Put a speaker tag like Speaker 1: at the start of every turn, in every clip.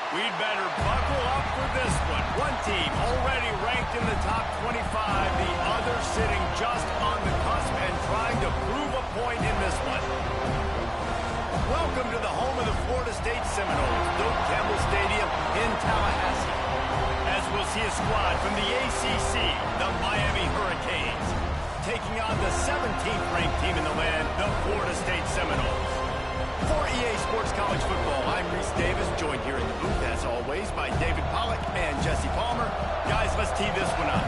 Speaker 1: We'd better buckle up for this one. One team already ranked in the top 25, the other sitting just on the cusp and trying to prove a point in this one. Welcome to the home of the Florida State Seminoles, Doak Campbell Stadium in Tallahassee. As we'll see a squad from the ACC, the Miami Hurricanes, taking on the 17th ranked team in the land, the Florida State Seminoles. For EA Sports College Football, I'm Reese Davis, joined here in the booth, as always, by David Pollack and Jesse Palmer. Guys, let's tee this one up.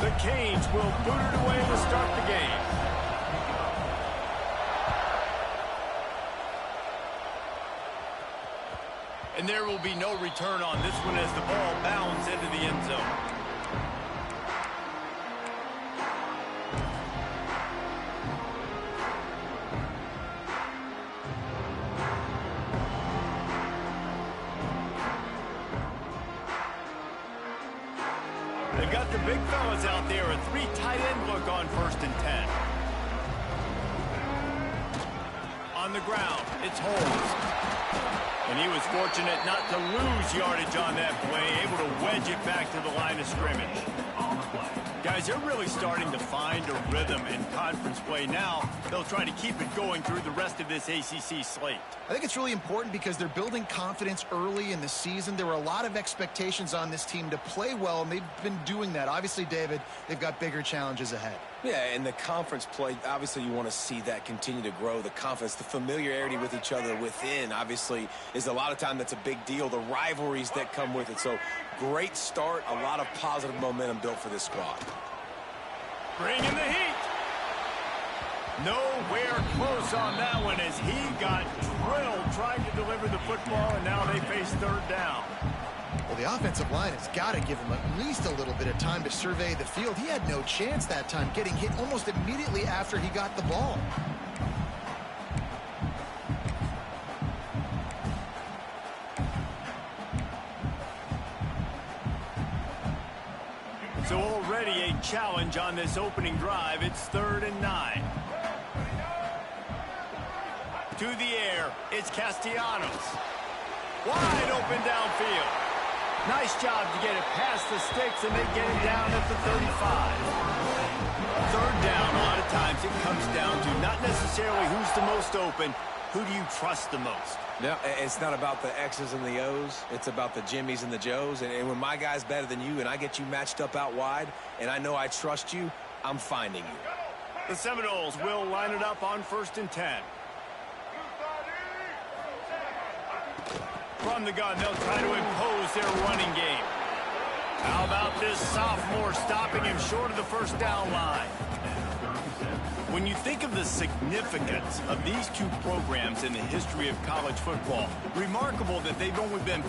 Speaker 1: The Canes will boot it away to start the game. And there will be no return on this one as the ball bounds into the end zone. They've got the big fellas out there, a three tight end look on 1st and 10. On the ground, it's Holmes. And he was fortunate not to lose yardage on that play, able to wedge it back to the line of scrimmage. Guys, they're really starting to find a rhythm in conference play now. They'll try to keep it going through the rest of this ACC slate.
Speaker 2: I think it's really important because they're building confidence early in the season. There were a lot of expectations on this team to play well, and they've been doing that. Obviously, David, they've got bigger challenges ahead.
Speaker 3: Yeah, and the conference play, obviously you want to see that continue to grow. The confidence, the familiarity with each other within, obviously, is a lot of time that's a big deal. The rivalries that come with it. So, great start, a lot of positive momentum built for this squad.
Speaker 1: Bring in the heat. Nowhere close on that one as he got drilled trying to deliver the football, and now they face 3rd down.
Speaker 2: Well, the offensive line has got to give him at least a little bit of time to survey the field. He had no chance that time, getting hit almost immediately after he got the ball.
Speaker 1: So already a challenge on this opening drive. It's 3rd and 9. To the air, it's Castellanos. Wide open downfield. Nice job to get it past the sticks, and they get it down at the 35. Third down, a lot of times it comes down to not necessarily who's the most open, who do you trust the most?
Speaker 3: No, it's not about the X's and the O's. It's about the Jimmies and the Joes. And when my guy's better than you and I get you matched up out wide and I know I trust you, I'm finding you.
Speaker 1: The Seminoles will line it up on 1st and 10. From the gun, they'll try to impose their running game. How about this sophomore stopping him short of the first down line? When you think of the significance of these two programs in the history of college football, remarkable that they've only been...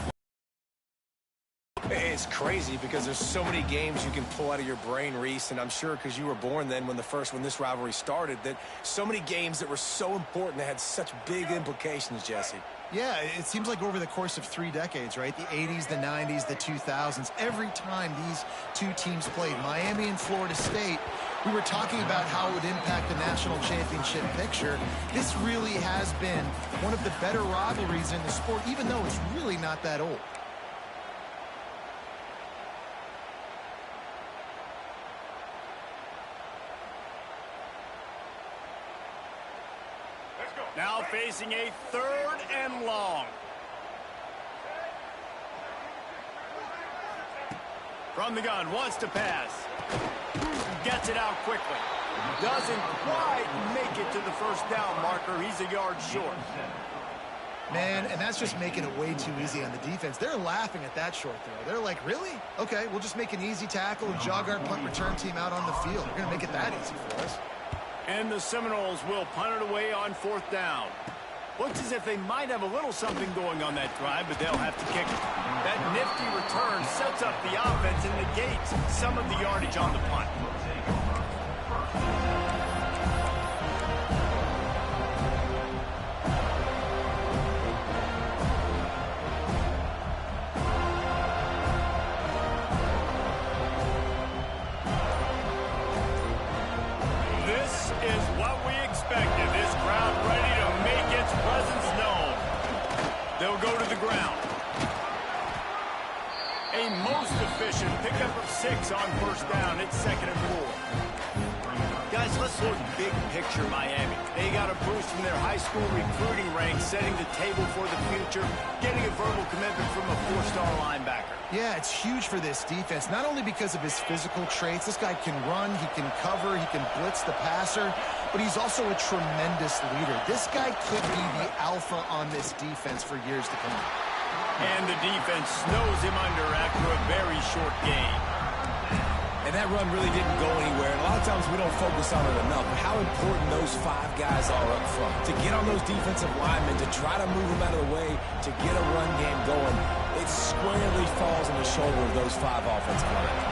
Speaker 3: It's crazy because there's so many games you can pull out of your brain, Reese, and I'm sure because you were born then when this rivalry started, that so many games that were so important that had such big implications, Jesse.
Speaker 2: Yeah, it seems like over the course of 3 decades, right? The 80s, the 90s, the 2000s, every time these two teams played, Miami and Florida State, we were talking about how it would impact the national championship picture. This really has been one of the better rivalries in the sport, even though it's really not that old.
Speaker 1: Now facing a 3rd and long. From the gun, wants to pass. Gets it out quickly. Doesn't quite make it to the first down marker. He's a yard short.
Speaker 2: Man, and that's just making it way too easy on the defense. They're laughing at that short throw. They're like, really? Okay, we'll just make an easy tackle and jog our punt return team out on the field. We're going to make it that easy for us.
Speaker 1: And the Seminoles will punt it away on 4th down. Looks as if they might have a little something going on that drive, but they'll have to kick it. That nifty return sets up the offense and negates some of the yardage on the punt. Pickup of 6 on 1st down. It's 2nd and 4. Guys, let's look big picture Miami. They got a boost from their high school recruiting ranks, setting the table for the future, getting a verbal commitment from a 4-star linebacker.
Speaker 2: Yeah, it's huge for this defense, not only because of his physical traits. This guy can run, he can cover, he can blitz the passer, but he's also a tremendous leader. This guy could be the alpha on this defense for years to come.
Speaker 1: And the defense snows him under after a very short game.
Speaker 3: And that run really didn't go anywhere. And a lot of times we don't focus on it enough. But how important those 5 guys are up front. To get on those defensive linemen, to try to move them out of the way, to get a run game going, it squarely falls on the shoulder of those 5 offensive linemen.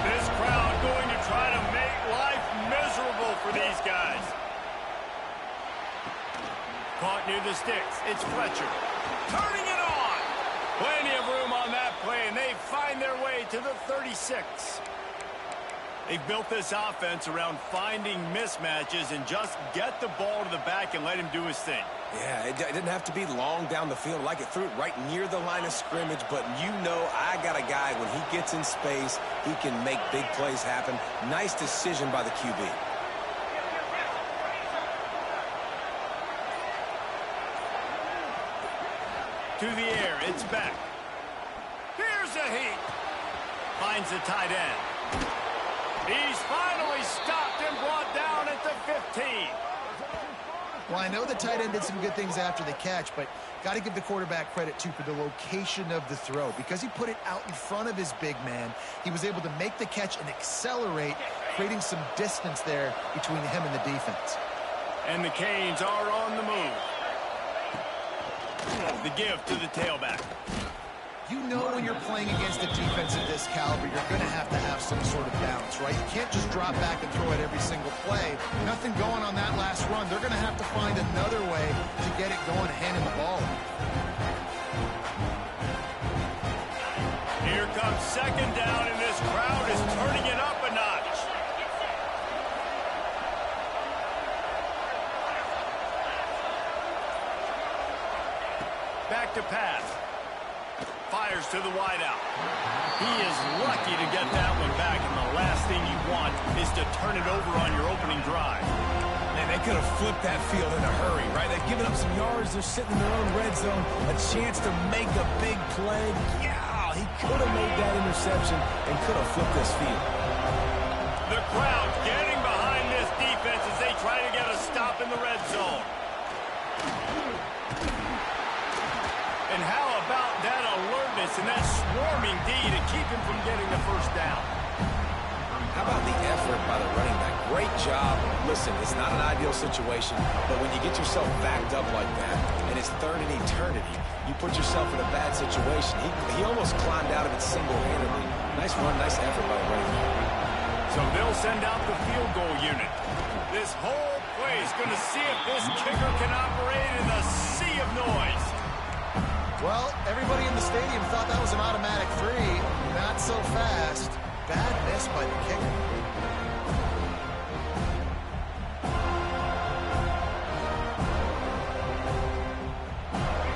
Speaker 1: This crowd going to try to make life miserable for these guys. Caught near the sticks. It's Fletcher. Turning it on. Plenty of room on that play, and they find their way to the 36. They've built this offense around finding mismatches and just get the ball to the back and let him do his thing.
Speaker 3: Yeah, it didn't have to be long down the field. Like it threw it right near the line of scrimmage, but you know I got a guy, when he gets in space, he can make big plays happen. Nice decision by the QB.
Speaker 1: To the air, it's back. Here's a heat. Finds the tight end. He's finally stopped and brought down at the 15.
Speaker 2: Well, I know the tight end did some good things after the catch, but got to give the quarterback credit, too, for the location of the throw. Because he put it out in front of his big man, he was able to make the catch and accelerate, creating some distance there between him and the defense.
Speaker 1: And the Canes are on the move. The give to the tailback.
Speaker 2: You know when you're playing against a defense of this caliber, you're going to have some sort of balance, right? You can't just drop back and throw it every single play. Nothing going on that last run. They're going to have to find another way to get it going, handing the ball.
Speaker 1: Here comes 2nd down, and this crowd is turning it up a notch. to the wideout. He is lucky to get that one back, and the last thing you want is to turn it over on your opening drive.
Speaker 3: Man, they could have flipped that field in a hurry, right? They've given up some yards. They're sitting in their own red zone. A chance to make a big play. Yeah, he could have made that interception and could have flipped this field.
Speaker 1: The crowd getting behind this defense as they try to get a stop in the red zone. And how about that alertness and that swarming D to keep him from getting the first down?
Speaker 3: How about the effort by the running back? Great job. Listen, it's not an ideal situation, but when you get yourself backed up like that, and it's third in eternity, you put yourself in a bad situation. He almost climbed out of it single-handedly. Nice run, nice effort by the running back.
Speaker 1: So they'll send out the field goal unit. This whole play is going to see if this kicker can operate in the sea of noise.
Speaker 2: Well, everybody in the stadium thought that was an automatic 3. Not so fast. Bad miss by the kicker.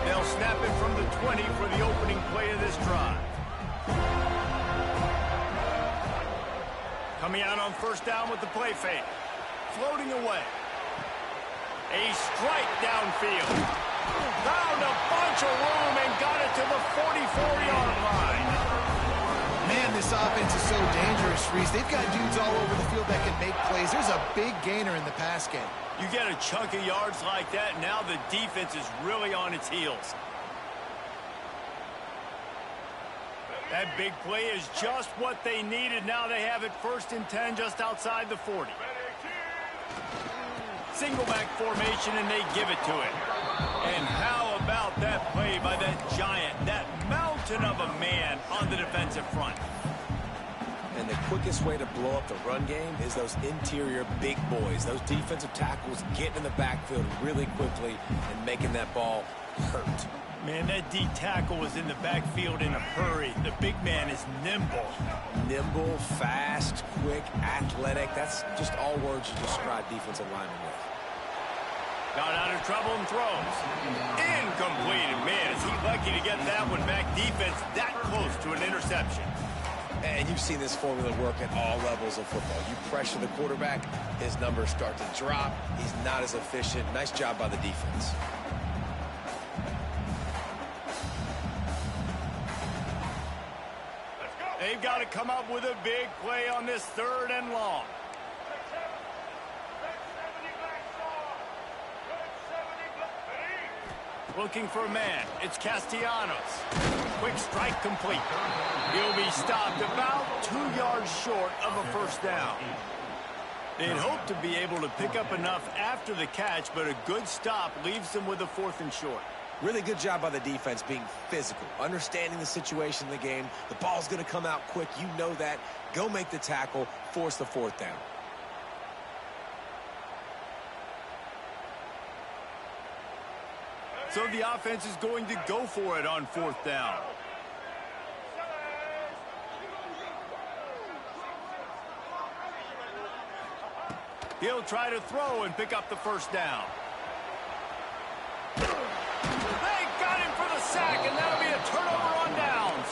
Speaker 1: They'll snap it from the 20 for the opening play of this drive. Coming out on first down with the play fake. Floating away. A strike downfield. Found a bunch of room and got it to the 44-yard line.
Speaker 2: Man, this offense is so dangerous, Reese. They've got dudes all over the field that can make plays. There's a big gainer in the pass game.
Speaker 1: You get a chunk of yards like that, now the defense is really on its heels. That big play is just what they needed. Now they have it 1st and 10 just outside the 40. Single back formation, and they give it to it. And how about that play by that giant, that mountain of a man on the defensive front?
Speaker 3: And the quickest way to blow up the run game is those interior big boys. Those defensive tackles getting in the backfield really quickly and making that ball hurt.
Speaker 1: Man, that D tackle was in the backfield in a hurry. The big man is nimble.
Speaker 3: Nimble, fast, quick, athletic. That's just all words you describe defensive linemen with.
Speaker 1: Got out of trouble and throws. Incomplete. And man, is he lucky to get that one back. Defense that close to an interception.
Speaker 3: And you've seen this formula work at all levels of football. You pressure the quarterback, his numbers start to drop. He's not as efficient. Nice job by the defense.
Speaker 1: They've got to come up with a big play on this 3rd and long. Looking for a man. It's Castellanos. Quick strike complete. He'll be stopped about 2 yards short of a first down. They'd hope to be able to pick up enough after the catch, but a good stop leaves them with a 4th and short.
Speaker 3: Really good job by the defense being physical, understanding the situation in the game. The ball's going to come out quick. You know that. Go make the tackle, force the 4th down.
Speaker 1: So the offense is going to go for it on 4th down. He'll try to throw and pick up the first down. They got him for the sack, and that'll be a turnover on downs.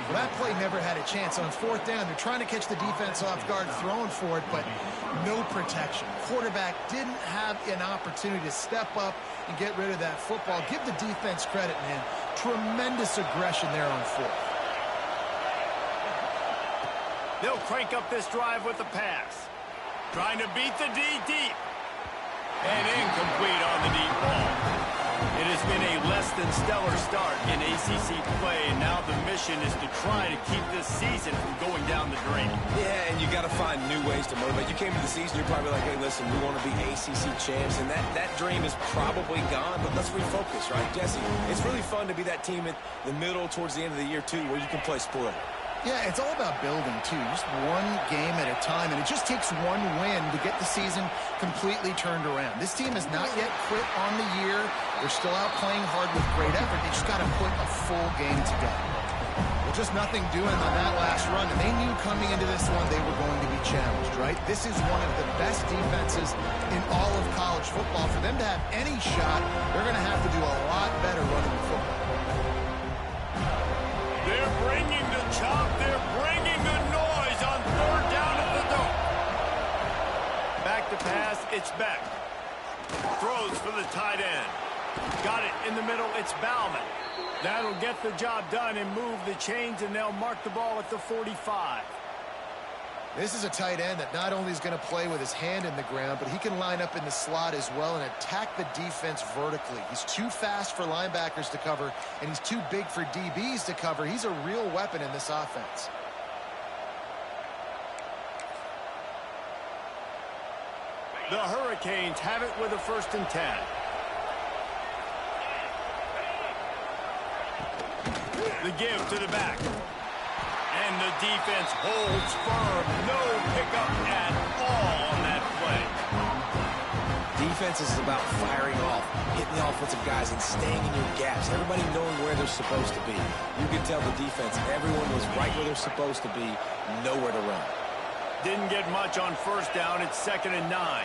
Speaker 2: Well, that play never had a chance. On 4th down, they're trying to catch the defense off guard, throwing for it, but no protection. Quarterback didn't have an opportunity to step up and get rid of that football. Give the defense credit, man. Tremendous aggression there on 4th.
Speaker 1: They'll crank up this drive with the pass. Trying to beat the D deep. And incomplete on the deep ball. It has been a less than stellar start in ACC play, and now the mission is to try to keep this season from going down the drain.
Speaker 3: Yeah, and you got to find new ways to motivate. You came to the season, you're probably like, hey, listen, we want to be ACC champs, and that dream is probably gone, but let's refocus, right, Jesse? It's really fun to be that team at the middle, towards the end of the year, too, where you can play spoiler.
Speaker 2: Yeah, it's all about building, too. Just one game at a time, and it just takes one win to get the season completely turned around. This team has not yet quit on the year. They're still out playing hard with great effort. They just got to put a full game together. Well, just nothing doing on that last run, and they knew coming into this one they were going to be challenged, right? This is one of the best defenses in all of college football. For them to have any shot, they're going to have to do a lot better running the football.
Speaker 1: chop. They're bringing the noise on third down at the Dome. Back to pass. It's Beck. Throws for the tight end. Got it in the middle. It's Bauman. That'll get the job done and move the chains, and they'll mark the ball at the 45.
Speaker 2: This is a tight end that not only is going to play with his hand in the ground, but he can line up in the slot as well and attack the defense vertically. He's too fast for linebackers to cover, and he's too big for DBs to cover. He's a real weapon in this offense.
Speaker 1: The Hurricanes have it with a 1st and 10. The give to the back. And the defense holds firm. No pickup at all on that play.
Speaker 3: Defense is about firing off, hitting the offensive guys, and staying in your gaps. Everybody knowing where they're supposed to be. You can tell the defense, everyone was right where they're supposed to be, nowhere to run.
Speaker 1: Didn't get much on 1st down. It's 2nd and 9.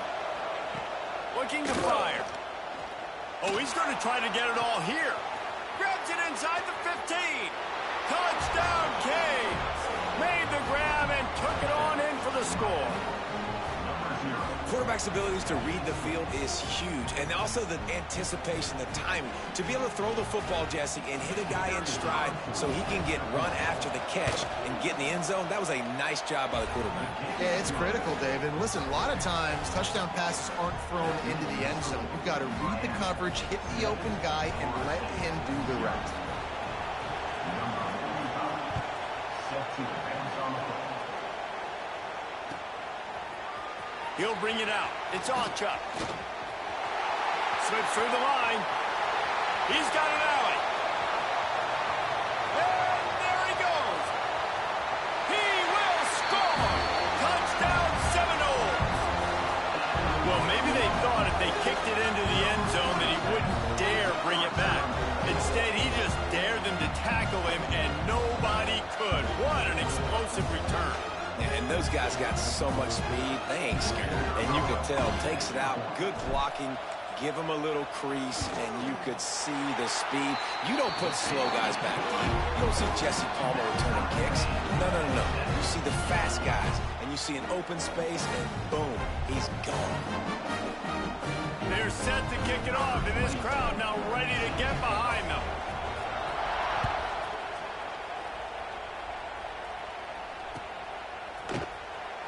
Speaker 1: Looking to fire. Oh, he's going to try to get it all here. Grabs it inside the 15. Touchdown, Canes. Made the grab and took it on in for the score.
Speaker 3: Quarterback's abilities to read the field is huge, and also the anticipation, the timing. To be able to throw the football, Jesse, and hit a guy in stride so he can get run after the catch and get in the end zone, that was a nice job by the quarterback.
Speaker 2: Yeah, it's critical, David. And listen, a lot of times touchdown passes aren't thrown into the end zone. You've got to read the coverage, hit the open guy, and let him do the rest.
Speaker 1: He'll bring it out. It's Allchuck. Slips through the line. He's got an alley. And there he goes. He will score. Touchdown, Seminoles. Well, maybe they thought if they kicked it into the end zone that he wouldn't dare bring it back. Instead, he just dared them to tackle him, and nobody could. What an explosive return.
Speaker 3: Yeah, and those guys got so much speed, they ain't scared. And you could tell, takes it out, good blocking, give him a little crease, and you could see the speed. You don't put slow guys back deep. You don't see Jesse Palmer returning kicks. No. You see the fast guys, and you see an open space, and boom, he's gone.
Speaker 1: They're set to kick it off, and this crowd now ready to get behind them.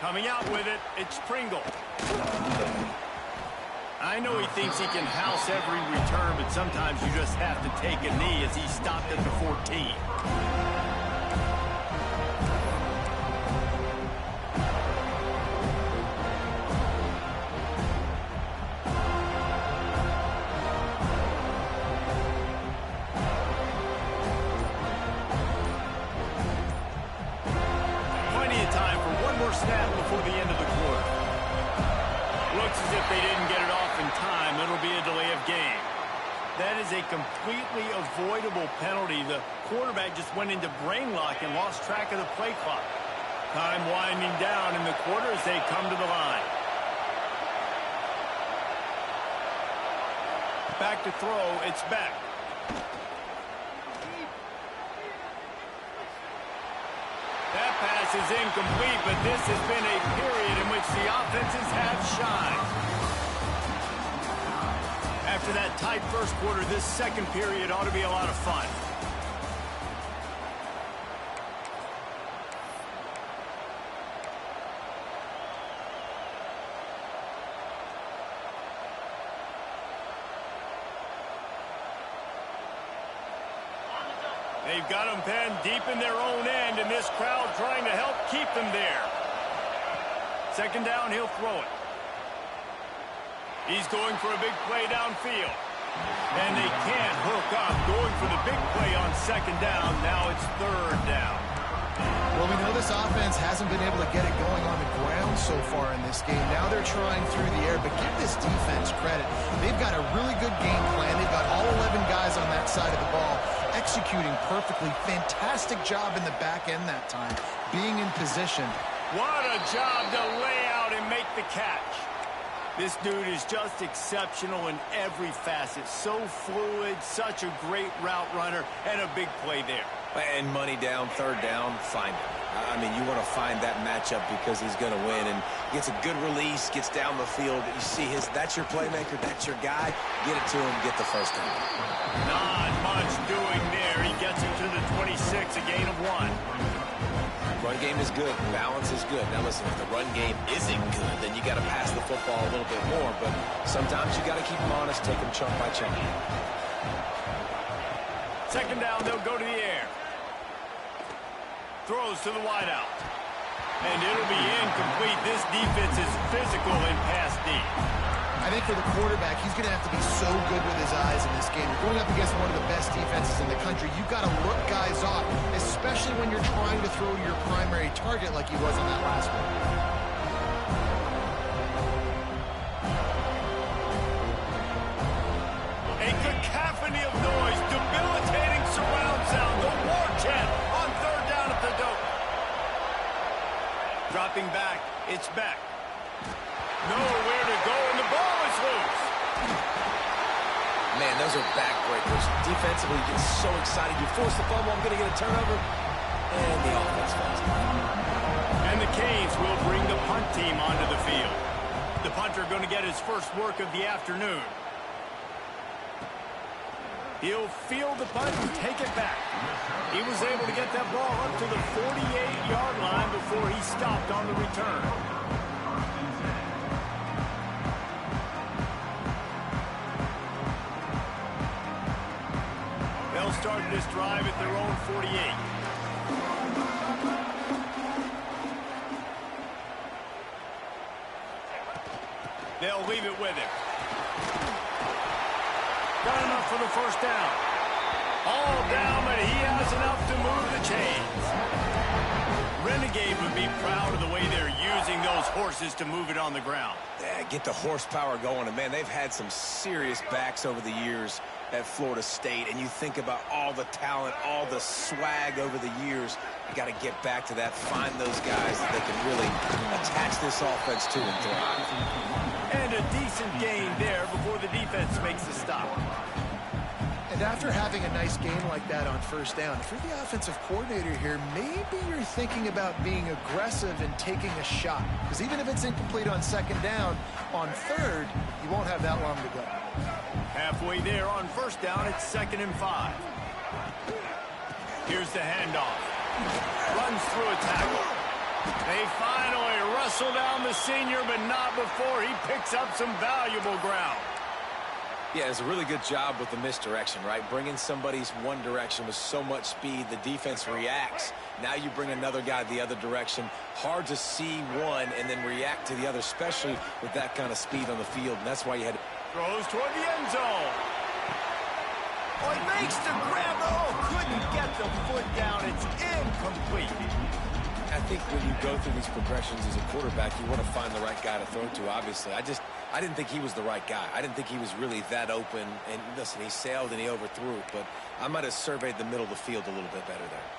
Speaker 1: Coming out with it, it's Pringle. I know he thinks he can house every return, but sometimes you just have to take a knee as he stopped at the 14. Snap before the end of the quarter. Looks as if they didn't get it off in time. It'll be a delay of game. That is a completely avoidable penalty. The quarterback just went into brain lock and lost track of the play clock. Time winding down in the quarter as they come to the line. Back to throw. It's Beck. That pass is incomplete, but this has been a period in which the offenses have shined. After that tight first quarter, this second period ought to be a lot of fun. They've got them penned deep in their own end, and this crowd trying to help keep them there. 2nd down, he'll throw it. He's going for a big play downfield. And they can't hook up. Going for the big play on 2nd down. Now it's 3rd down.
Speaker 2: Well, we know this offense hasn't been able to get it going on the ground so far in this game. Now they're trying through the air, but give this defense credit. They've got a really good game plan. They've got all 11 guys on that side of the ball executing perfectly. Fantastic job in the back end that time, being in position.
Speaker 1: What a job to lay out and make the catch. This dude is just exceptional in every facet. So fluid, such a great route runner, and a big play there.
Speaker 3: And money down, third down, find him. I mean, you want to find that matchup because he's going to win. And gets a good release, gets down the field. You see that's your playmaker, that's your guy. Get it to him, get the first down.
Speaker 1: Not much doing there. He gets it to the 26, a gain of 1.
Speaker 3: Run game is good. Balance is good. Now, listen, if the run game isn't good, then you got to pass the football a little bit more. But sometimes you got to keep them honest, take them chunk by chunk.
Speaker 1: Second down, they'll go to the air. Throws to the wideout. And it'll be incomplete. This defense is physical in pass deep.
Speaker 2: I think for the quarterback, he's going to have to be so good with his eyes in this game. You're going up against one of the best defenses in the country. You've got to look guys off, especially when you're trying to throw your primary target like he was on that last one.
Speaker 1: A cacophony of noise, debilitating surround sound, the war chant on third down at the dope. Dropping back, it's back. Nowhere to go, and the ball is loose.
Speaker 3: Man, those are backbreakers. Defensively, you get so excited. You force the fumble, I'm going to get a turnover. And the offense falls.
Speaker 1: And the Canes will bring the punt team onto the field. The punter going to get his first work of the afternoon. He'll field the punt and take it back. He was able to get that ball up to the 48-yard line before he stopped on the return. They'll start this drive at their own 48. They'll leave it with him. Got enough for the first down. All down, but he has enough to move the chains. Renegade would be proud of the way they're using those horses to move it on the ground.
Speaker 3: Yeah, get the horsepower going. And, man, they've had some serious backs over the years at Florida State. And you think about all the talent, all the swag over the years. You got to get back to that, find those guys that they can really attach this offense to and thrive.
Speaker 1: And a decent gain there before the defense makes the stop.
Speaker 2: And after having a nice game like that on first down, if you're the offensive coordinator here, maybe you're thinking about being aggressive and taking a shot. Because even if it's incomplete on second down, on third, you won't have that long to go.
Speaker 1: Halfway there on first down, it's 2nd and 5. Here's the handoff. Runs through a tackle. They finally wrestle down the senior, but not before he picks up some valuable ground.
Speaker 3: Yeah, it's a really good job with the misdirection, right? Bringing somebody's one direction with so much speed, the defense reacts. Now you bring another guy the other direction. Hard to see one and then react to the other, especially with that kind of speed on the field. And that's why you had...
Speaker 1: Throws toward the end zone. Oh, he makes the grab. Oh, couldn't get the foot down. It's incomplete.
Speaker 3: I think when you go through these progressions as a quarterback, you want to find the right guy to throw to, obviously. I didn't think he was the right guy. I didn't think he was really that open. And listen, he sailed and he overthrew it, but I might have surveyed the middle of the field a little bit better there.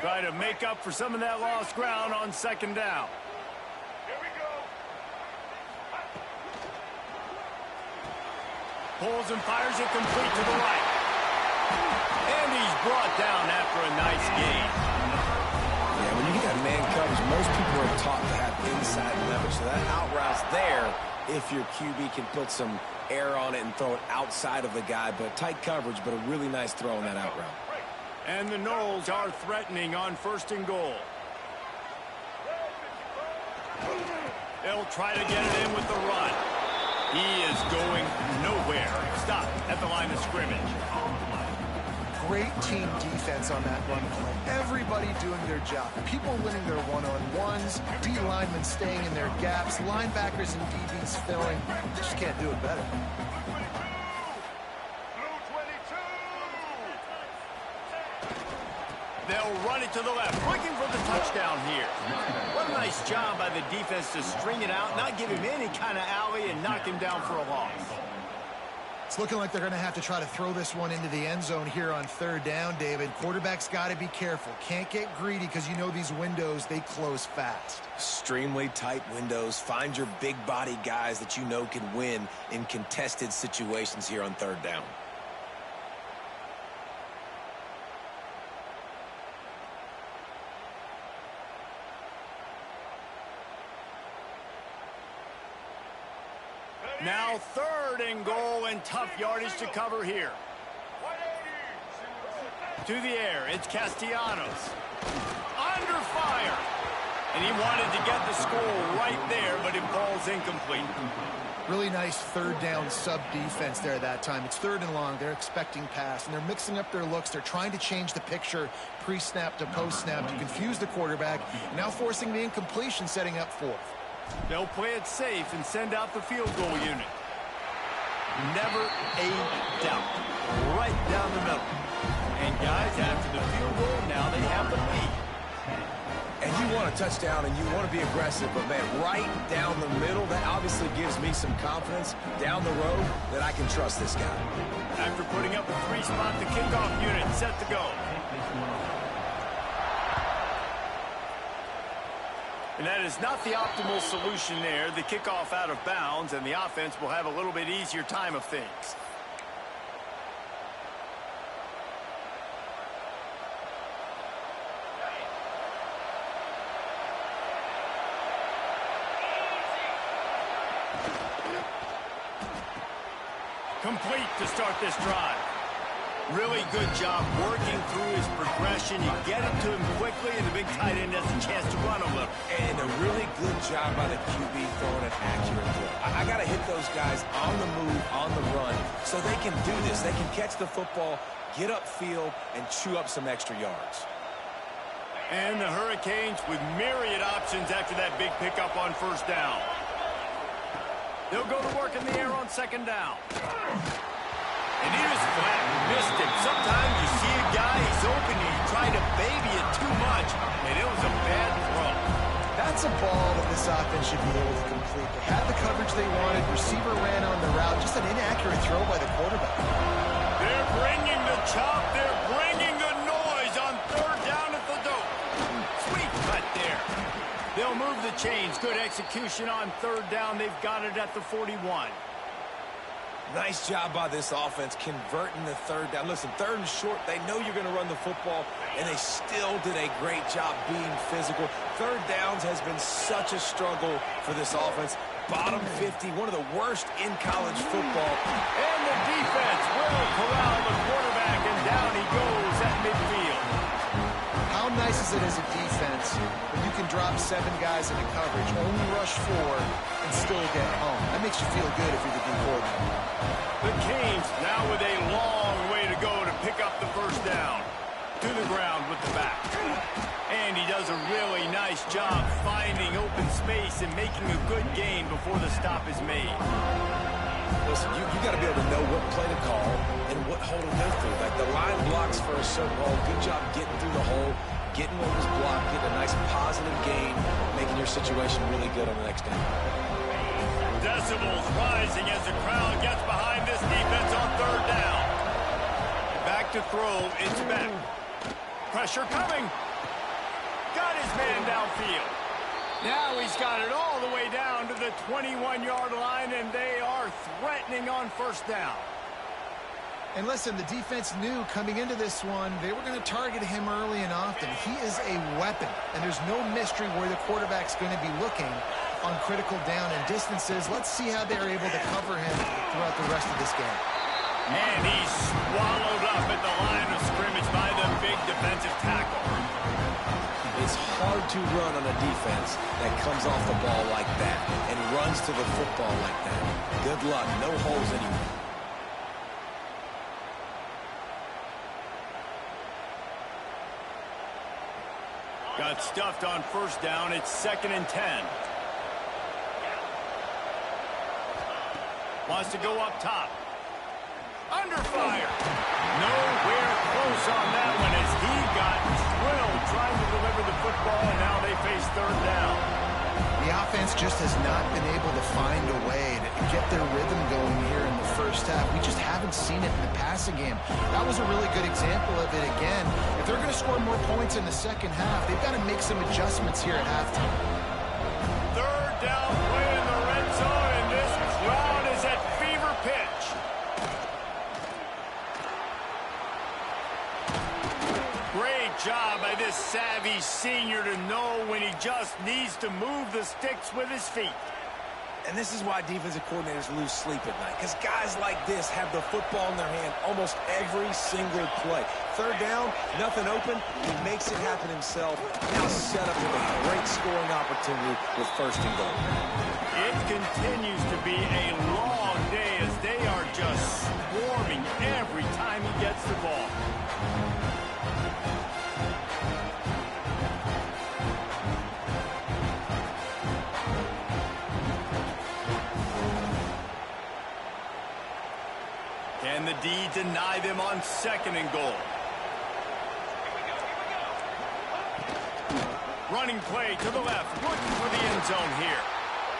Speaker 1: Try to make up for some of that lost ground on second down. Here we go. Pulls and fires it complete to the right. And he's brought down after a nice gain.
Speaker 3: Yeah, when you get man coverage, most people are taught to have inside leverage. So that out route's there if your QB can put some air on it and throw it outside of the guy. But tight coverage, but a really nice throw on that out route.
Speaker 1: And the Noles are threatening on 1st and goal. They'll try to get it in with the run. He is going nowhere. Stop at the line of scrimmage.
Speaker 2: Great team defense on that run play. Everybody doing their job. People winning their one-on-ones, D linemen staying in their gaps, linebackers and DBs filling. Just can't do it better.
Speaker 1: They'll run it to the left, looking for the touchdown here. What a nice job by the defense to string it out, not give him any kind of alley, and knock him down for a loss.
Speaker 2: It's looking like they're going to have to try to throw this one into the end zone here on third down, David. Quarterback's got to be careful. Can't get greedy because you know these windows, they close fast.
Speaker 3: Extremely tight windows. Find your big body guys that you know can win in contested situations here on third down.
Speaker 1: Now 3rd and goal and tough yardage to cover here. To the air, it's Castellanos. Under fire. And he wanted to get the score right there, but it falls incomplete.
Speaker 2: Really nice third down sub defense there that time. It's 3rd and long. They're expecting pass, and they're mixing up their looks. They're trying to change the picture pre-snap to post-snap to confuse the quarterback, now forcing the incompletion, setting up 4th.
Speaker 1: They'll play it safe and send out the field goal unit. Never a doubt. Right down the middle. And guys, after the field goal, now they have the lead.
Speaker 3: And you want a touchdown and you want to be aggressive, but man, right down the middle, that obviously gives me some confidence down the road that I can trust this guy.
Speaker 1: After putting up a 3-spot, the kickoff unit set to go. And that is not the optimal solution there. The kickoff out of bounds, and the offense will have a little bit easier time of things. Complete to start this drive. Really good job working through his progression. You get it to him quickly, and the big tight end has a chance to run a little.
Speaker 3: And a really good job by the QB throwing an accurate throw. I got to hit those guys on the move, on the run, so they can do this. They can catch the football, get upfield, and chew up some extra yards.
Speaker 1: And the Hurricanes with myriad options after that big pickup on 1st down. They'll go to work in the air on 2nd down. And he was flat, missed him. Sometimes you see a guy, he's open, and you try to baby it too much, and it was a bad throw.
Speaker 2: That's a ball that this offense should be able to complete. They had the coverage they wanted. Receiver ran on the route. Just an inaccurate throw by the quarterback.
Speaker 1: They're bringing the chop. They're bringing the noise on 3rd down at the dope. Sweet cut there. They'll move the chains. Good execution on 3rd down. They've got it at the 41.
Speaker 3: Nice job by this offense converting the 3rd down. Listen, 3rd and short, they know you're going to run the football, and they still did a great job being physical. 3rd downs has been such a struggle for this offense. Bottom 50, one of the worst in college football.
Speaker 1: And the defense will corral the quarterback, and down he goes at midfield.
Speaker 2: How nice is it as a defense when you can drop 7 guys into coverage, only rush 4, and still get home? That makes you feel good if you're the D coordinator.
Speaker 1: The Canes now with a long way to go to pick up the 1st down. To the ground with the back. And he does a really nice job finding open space and making a good gain before the stop is made.
Speaker 3: Listen, you got to be able to know what play to call and what hole to go through. Like the line blocks for a certain hole. Good job getting through the hole, getting what was blocked, getting a nice positive gain, making your situation really good on the next down.
Speaker 1: Decibels rising as the crowd gets behind this defense on 3rd down. Back to throw, it's back. Pressure coming. Got his man downfield. Now he's got it all the way down to the 21-yard line, and they are threatening on 1st down.
Speaker 2: And listen, the defense knew coming into this one, they were going to target him early and often. He is a weapon, and there's no mystery where the quarterback's going to be looking on critical down and distances. Let's see how they're able to cover him throughout the rest of this game.
Speaker 1: And he's swallowed up at the line of scrimmage by the big defensive tackle.
Speaker 3: It's hard to run on a defense that comes off the ball like that and runs to the football like that. Good luck. No holes anywhere.
Speaker 1: Got stuffed on 1st down. It's 2nd and 10. Wants to go up top. Under fire. Nowhere close on that one as he got drilled trying to deliver the football, and now they face 3rd down.
Speaker 2: The offense offense just has not been able to find a way to get their rhythm going here in the first half. We just haven't seen it in the passing game. That was a really good example of it again. If they're going to score more points in the second half, they've got to make some adjustments here at halftime.
Speaker 1: Third down play in the red zone, and this crowd is at fever pitch. Great job by this savvy senior to know when he just needs to move the sticks with his feet.
Speaker 3: And this is why defensive coordinators lose sleep at night, because guys like this have the football in their hand almost every single play. Third down, nothing open, he makes it happen himself. Now set up with a great scoring opportunity with first and goal.
Speaker 1: It continues to be a long day as they are just swarming every time he gets the ball. And the D deny them on second and goal. Running play to the left, looking for the end zone here.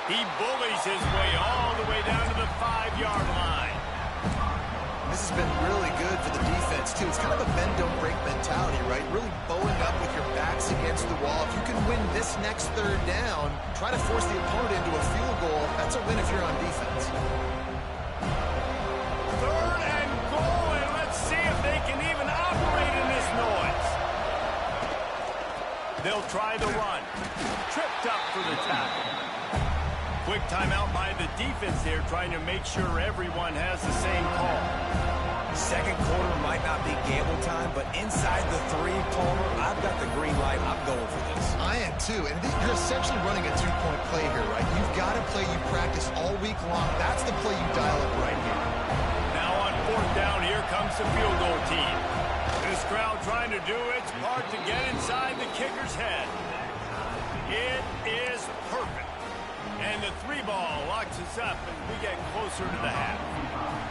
Speaker 1: He bullies his way all the way down to the 5-yard line.
Speaker 2: This has been really good for the defense, too. It's kind of a bend-don't-break mentality, right? Really bowing up with your backs against the wall. If you can win this next third down, try to force the opponent into a field goal. That's a win if you're on defense.
Speaker 1: Third and goal, and let's see if they can even operate in this noise. They'll try the run. Tripped up for the tackle. Quick timeout by the defense there, trying to make sure everyone has the same call.
Speaker 3: Second quarter might not be gamble time, but inside the 3, Palmer, I've got the green light. I'm going for this.
Speaker 2: I am, too. And you're essentially running a 2-point play here, right? You've got a play you practice all week long. That's the play you dial up right here.
Speaker 1: Now on fourth down, here comes the field goal team. This crowd trying to do its part to get inside the kicker's head. It is perfect. And the 3-ball locks us up as we get closer to the half.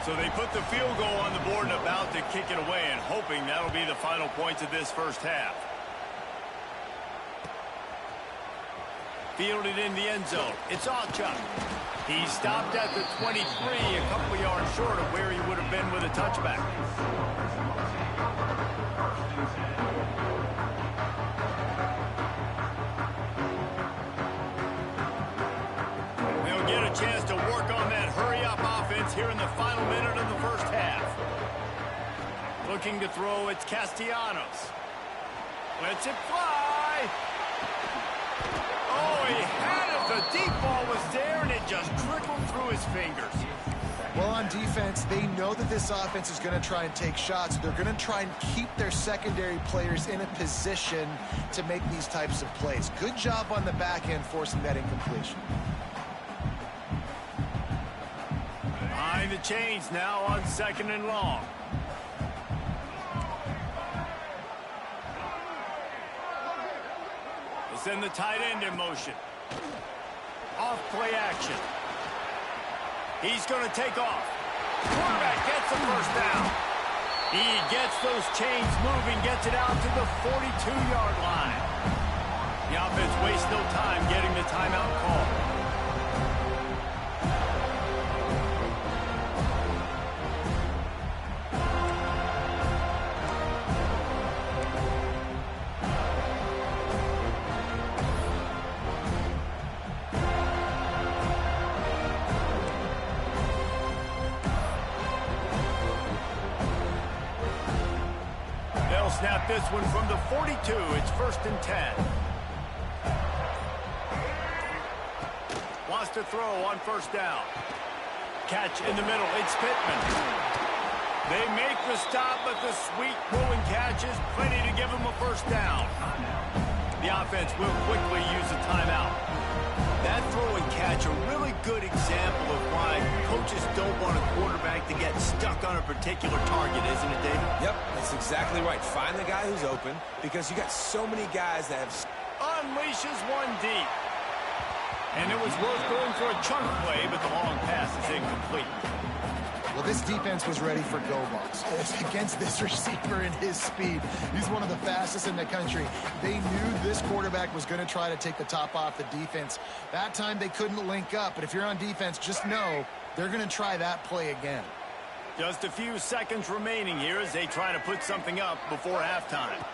Speaker 1: So they put the field goal on the board and about to kick it away, and hoping that'll be the final points of this first half. Fielded in the end zone. It's Chuck. He stopped at the 23, a couple of yards short of where he would have been with a touchback. They'll get a chance to work on that hurry-up offense here in the final minute of the first half. Looking to throw, it's Castellanos. Lets it fly. Oh, he had it. The deep ball was there, and it just trickled through his fingers.
Speaker 2: Well, on defense, they know that this offense is going to try and take shots. They're going to try and keep their secondary players in a position to make these types of plays. Good job on the back end forcing that incompletion.
Speaker 1: Behind the chains now on second and long. They send the tight end in motion. Off play action. He's going to take off. Quarterback gets the first down. He gets those chains moving, gets it out to the 42-yard line. The offense wastes no time getting the timeout call. Snap this one from the 42. It's 1st and 10. Wants to throw on first down. Catch in the middle. It's Pittman. They make the stop, but the sweet throwing catch is plenty to give them a first down. The offense will quickly use a timeout. That throw and catch, a really good example of why coaches don't want a quarterback to get stuck on a particular target, isn't it, David?
Speaker 3: Yep, that's exactly right. Find the guy who's open, because you got so many guys that have...
Speaker 1: Unleashes one deep. And it was worth going for a chunk play, but the long pass is incomplete.
Speaker 2: Well, this defense was ready for go balls. It's against this receiver and his speed. He's one of the fastest in the country. They knew this quarterback was going to try to take the top off the defense. That time they couldn't link up, but if you're on defense, just know they're going to try that play again.
Speaker 1: Just a few seconds remaining here as they try to put something up before halftime.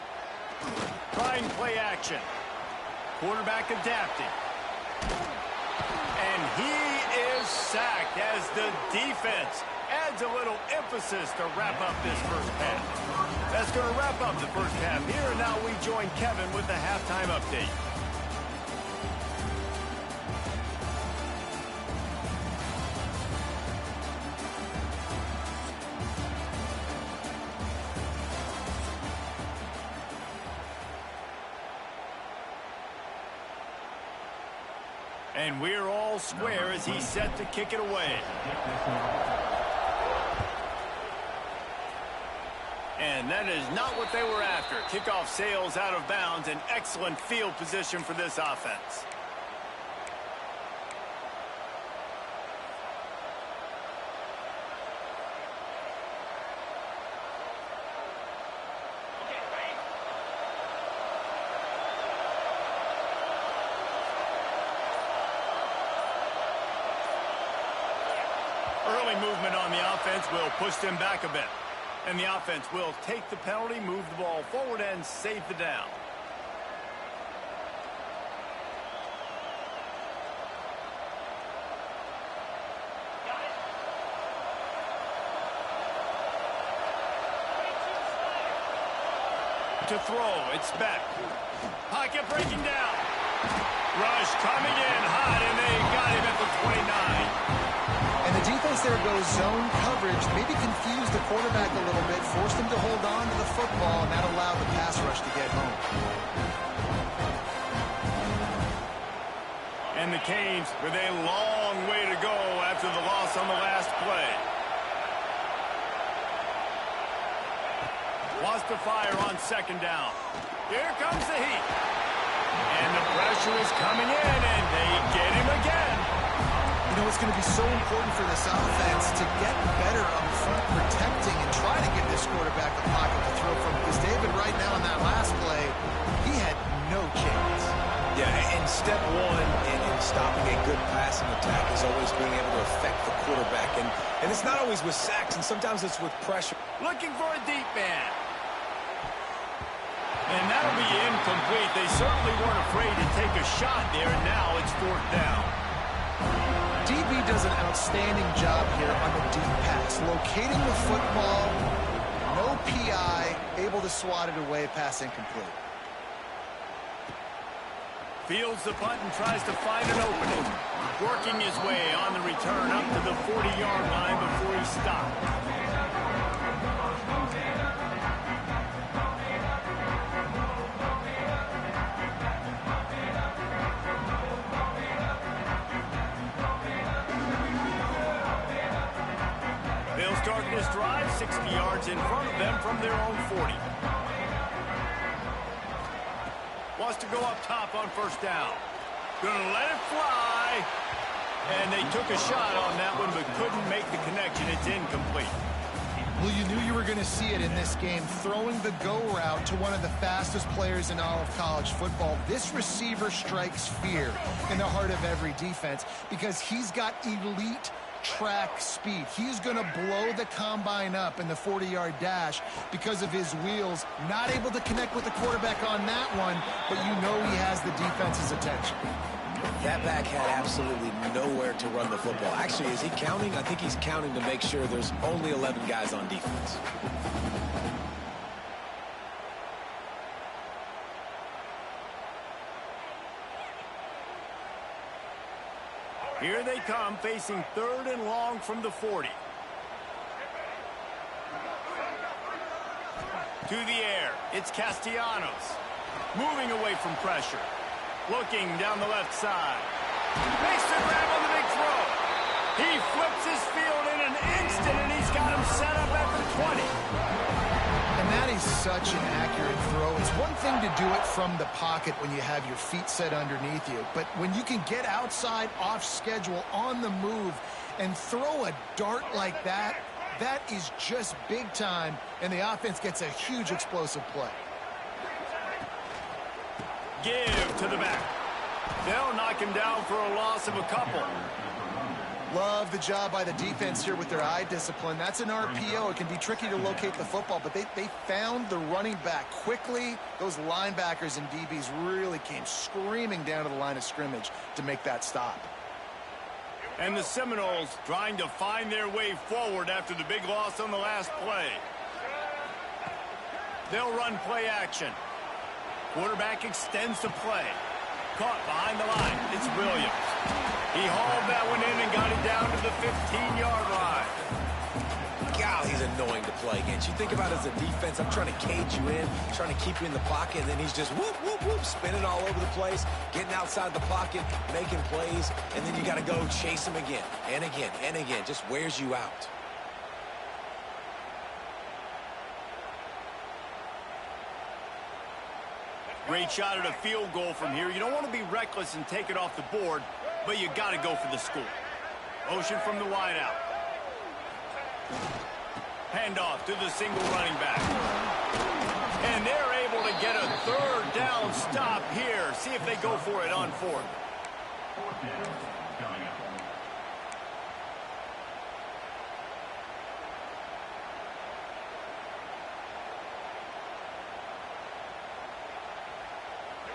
Speaker 1: Trying play action. Quarterback adapting. And he is sacked as the defense adds a little emphasis to wrap up this first half. That's going to wrap up the first half here, and now we join Kevin with the halftime update. And we're all square as he's set to kick it away. And that is not what they were after. Kickoff sails out of bounds. An excellent field position for this offense. Early movement on the offense will push them back a bit. And the offense will take the penalty, move the ball forward, and save the down. To throw, it's back. Pocket breaking down. Rush coming in hot, and they got him at the 29.
Speaker 2: And the defense there goes zone coverage, maybe confused the quarterback a little bit, forced him to hold on to the football, and that allowed the pass rush to get home.
Speaker 1: And the Canes with a long way to go after the loss on the last play. Wants to fire on second down. Here comes the heat. And the pressure is coming in, and they get him again.
Speaker 2: You know, it's going to be so important for this offense to get better up front, protecting and try to give this quarterback a pocket to throw from. Because David, right now in that last play, he had no chance.
Speaker 3: Yeah, and step one in stopping a good passing attack is always being able to affect the quarterback. And it's not always with sacks, and sometimes it's with pressure.
Speaker 1: Looking for a deep man. And that'll be incomplete. They certainly weren't afraid to take a shot there, and now it's fourth down.
Speaker 2: DB does an outstanding job here on the deep pass. Locating the football, no PI, able to swat it away, pass incomplete.
Speaker 1: Fields the punt and tries to find an opening. Working his way on the return up to the 40-yard line before he stopped. They'll start this drive 60 yards in front of them from their own 40. Wants to go up top on first down. Gonna let it fly. And they took a shot on that one but couldn't make the connection. It's incomplete.
Speaker 2: Well, you knew you were going to see it in this game, throwing the go route to one of the fastest players in all of college football. This receiver strikes fear in the heart of every defense because he's got elite track speed. He's going to blow the combine up in the 40-yard dash because of his wheels. Not able to connect with the quarterback on that one, but you know he has the defense's attention.
Speaker 3: That back had absolutely nowhere to run the football. Actually, is he counting? I think he's counting to make sure there's only 11 guys on defense.
Speaker 1: Here they come, facing third and long from the 40. To the air, it's Castellanos. Moving away from pressure. Looking down the left side. Makes the grab on the big throw. He flips his field in an instant, and he's got him set up at the 20.
Speaker 2: And that is such an accurate throw. It's one thing to do it from the pocket when you have your feet set underneath you, but when you can get outside, off schedule, on the move, and throw a dart like that, That is just big time, and the offense gets a huge explosive play.
Speaker 1: Give to the back. They'll knock him down for a loss of a couple.
Speaker 2: Love the job by the defense here with their eye discipline. That's an RPO. It can be tricky to locate the football, but they found the running back quickly. Those linebackers and DBs really came screaming down to the line of scrimmage to make that stop.
Speaker 1: And the Seminoles trying to find their way forward after the big loss on the last play. They'll run play action. Quarterback extends the play. Caught behind the line. It's Williams. He hauled that one in and got it down to the 15-yard line.
Speaker 3: God, he's annoying to play against. You think about it as a defense, I'm trying to cage you in, trying to keep you in the pocket, and then he's just whoop, whoop, whoop, spinning all over the place, getting outside the pocket, making plays, and then you got to go chase him again and again and again. Just wears you out.
Speaker 1: Great shot at a field goal from here. You don't want to be reckless and take it off the board, but you got to go for the score. Motion from the wideout. Handoff to the single running back. And they're able to get a third down stop here. See if they go for it on fourth.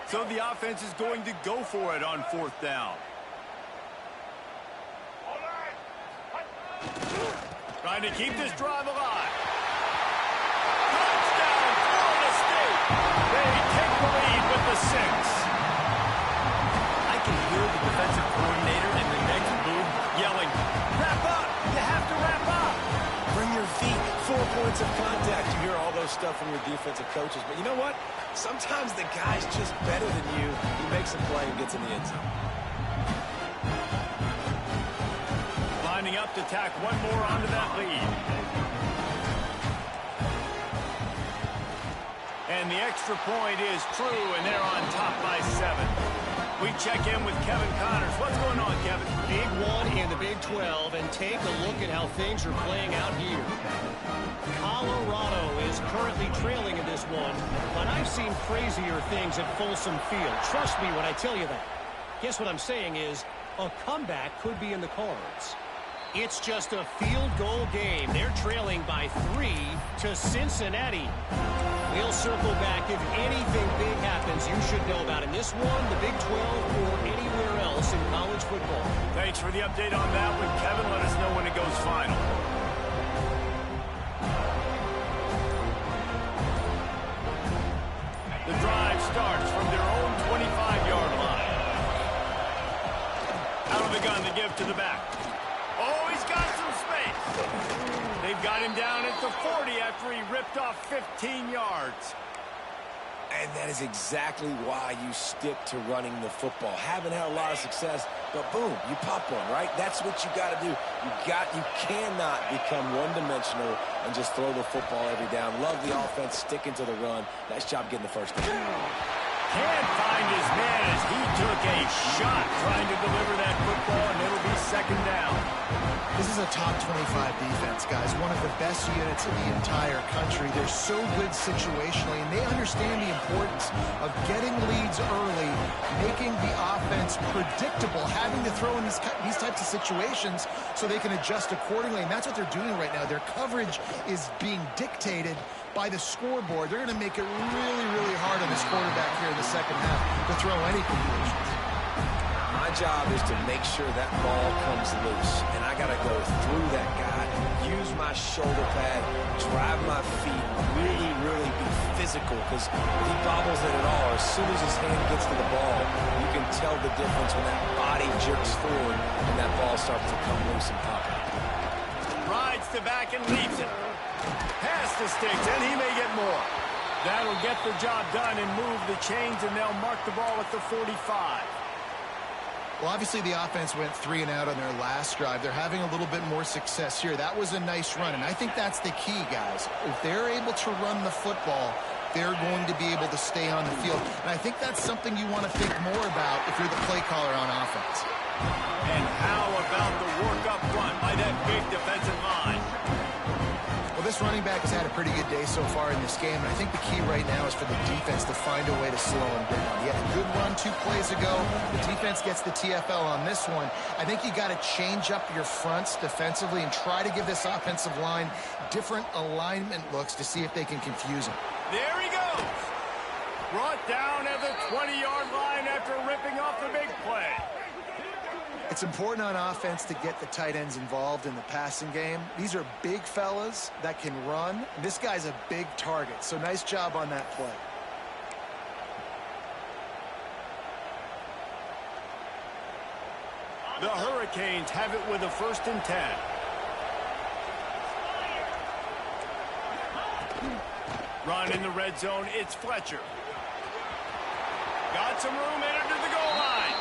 Speaker 1: So the offense is going to go for it on fourth down. Trying to keep this drive alive. Touchdown, Florida State. They take the lead with the 6. I can hear the defensive coordinator in the next booth yelling, "Wrap up! You have to wrap up!"
Speaker 3: Bring your feet. 4 points of contact. You hear all those stuff from your defensive coaches. But you know what? Sometimes the guy's just better than you. He makes a play and gets in the end zone.
Speaker 1: Lining up to tack one more onto that lead. And the extra point is true, and they're on top by 7. We check in with Kevin Connors. What's going on, Kevin?
Speaker 4: Big one in the Big 12, and take a look at how things are playing out here. Colorado is currently trailing in this one, but I've seen crazier things at Folsom Field. Trust me when I tell you that. Guess what I'm saying is a comeback could be in the cards. It's just a field goal game. They're trailing by 3 to Cincinnati. We'll circle back if anything big happens you should know about in this one, the Big 12, or anywhere else in college football.
Speaker 1: Thanks for the update on that one, Kevin. Let us know when it goes final. The drive starts from their own 25-yard line. Out of the gun to give to the back. Oh, he's got some space. They've got him down at the 40 after he ripped off 15 yards.
Speaker 3: And that is exactly why you stick to running the football. Haven't had a lot of success, but boom, you pop one, right? That's what you got to do. You cannot become one-dimensional and just throw the football every down. Love the offense, sticking to the run. Nice job getting the first down.
Speaker 1: Can't find his man as he took a shot trying to deliver that football, and it'll be second down.
Speaker 2: This is a top 25 defense, guys. One of the best units in the entire country. They're so good situationally, and they understand the importance of getting leads early, making the offense predictable, having to throw in these types of situations so they can adjust accordingly, and that's what they're doing right now. Their coverage is being dictated by the scoreboard. They're going to make it really, really hard on this quarterback here in the second half to throw any completions.
Speaker 3: My job is to make sure that ball comes loose, and I got to go through that guy, use my shoulder pad, drive my feet, really, really be physical, because if he bobbles it at all, as soon as his hand gets to the ball, you can tell the difference when that body jerks forward and that ball starts to come loose and pop.
Speaker 1: Rides to back and leaves it. Pass to Sticks, and he may get more. That'll get the job done and move the chains, and they'll mark the ball at the 45.
Speaker 2: Well, obviously the offense went 3 and out on their last drive. They're having a little bit more success here. That was a nice run, and I think that's the key, guys. If they're able to run the football, they're going to be able to stay on the field. And I think that's something you want to think more about if you're the play caller on offense.
Speaker 1: And how about the work up front by that big defensive line?
Speaker 2: this running back has had a pretty good day so far in this game, and I think the key right now is for the defense to find a way to slow him down. He had a good run 2 plays ago. The defense gets the TFL on this one. I think you got to change up your fronts defensively and try to give this offensive line different alignment looks to see if they can confuse him.
Speaker 1: There he goes. Brought down at the 20-yard line after ripping off the big play.
Speaker 2: It's important on offense to get the tight ends involved in the passing game. These are big fellas that can run. This guy's a big target, so nice job on that play.
Speaker 1: The Hurricanes have it with a 1st and 10. Run in the red zone, it's Fletcher. Got some room, entered to the goal line.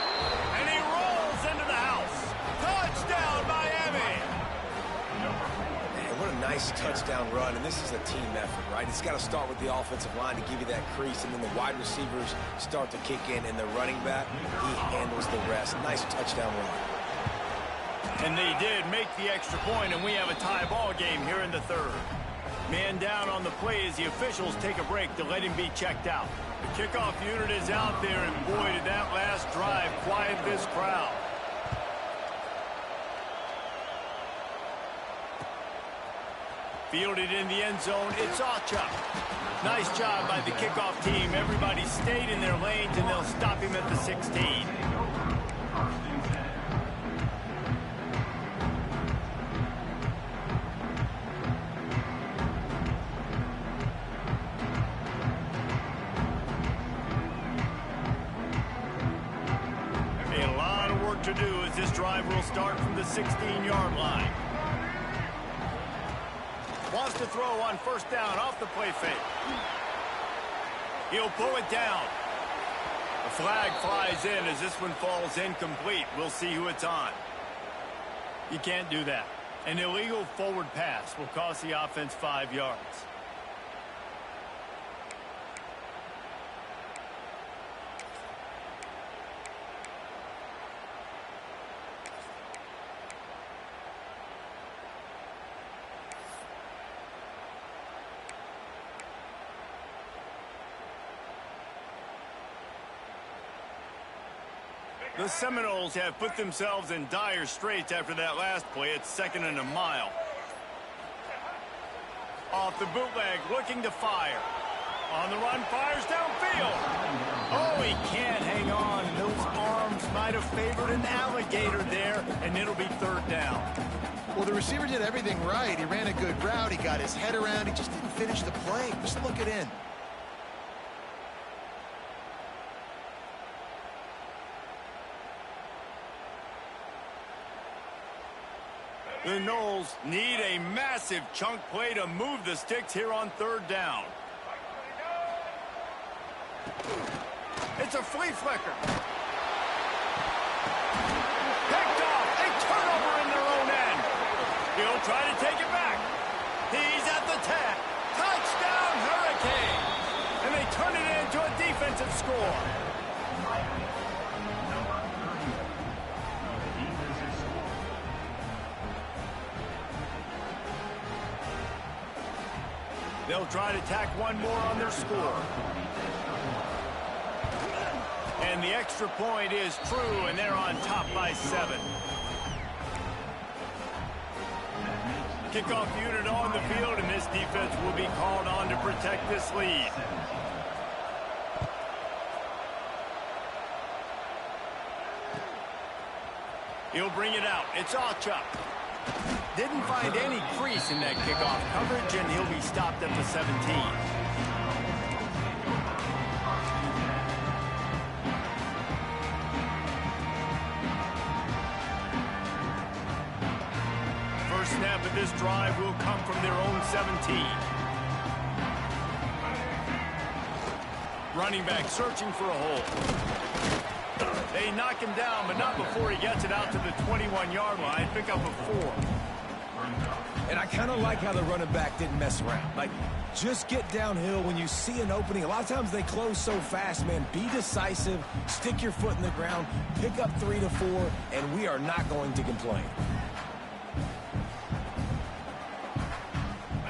Speaker 1: And he rolls into the house. Touchdown, Miami!
Speaker 3: Man, what a nice touchdown run, and this is a team effort, right? It's got to start with the offensive line to give you that crease, and then the wide receivers start to kick in, and the running back, he handles the rest. Nice touchdown run.
Speaker 1: And they did make the extra point, and we have a tie ball game here in the 3rd. Man down on the play as the officials take a break to let him be checked out. The kickoff unit is out there, and boy, did that last drive quiet this crowd. Fielded in the end zone, it's Ocha. Nice job by the kickoff team. Everybody stayed in their lanes, and they'll stop him at the 16. To do as this drive will start from the 16-yard line. Wants to throw on 1st down off the play fake. He'll pull it down. The flag flies in as this one falls incomplete. We'll see who it's on. You can't do that. An illegal forward pass will cost the offense 5 yards. The Seminoles have put themselves in dire straits after that last play. It's 2nd and a mile. Off the bootleg, looking to fire. On the run, fires downfield. Oh, he can't hang on. Those arms might have favored an alligator there, and it'll be 3rd down.
Speaker 2: Well, the receiver did everything right. He ran a good route. He got his head around. He just didn't finish the play. Just look it in.
Speaker 1: The Noles need a massive chunk play to move the sticks here on 3rd down. It's a flea flicker. Picked off. A turnover in their own end. He'll try to take it back. He's at the 10. Touchdown, Hurricanes. And they turn it into a defensive score. They'll try to tack one more on their score. And the extra point is true, and they're on top by 7. Kickoff unit on the field, and this defense will be called on to protect this lead. He'll bring it out. It's Ocha. Didn't find any crease in that kickoff coverage, and he'll be stopped at the 17. First snap of this drive will come from their own 17. Running back searching for a hole. They knock him down, but not before he gets it out to the 21-yard line. Pick up a 4.
Speaker 3: And I kind of like how the running back didn't mess around. Like, just get downhill when you see an opening. A lot of times they close so fast, man. Be decisive, stick your foot in the ground, pick up 3 to 4, and we are not going to complain.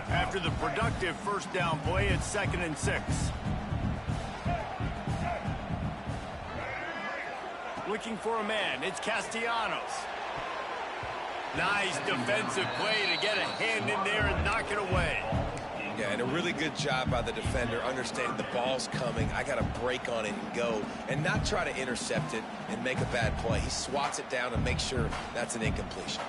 Speaker 1: After after the productive first down play at 2nd and 6. Looking for a man. It's Castellanos. Nice defensive play to get a hand in there and knock it away.
Speaker 3: Yeah, and a really good job by the defender, understanding the ball's coming. I got to break on it and go, and not try to intercept it and make a bad play. He swats it down and makes sure that's an incompletion.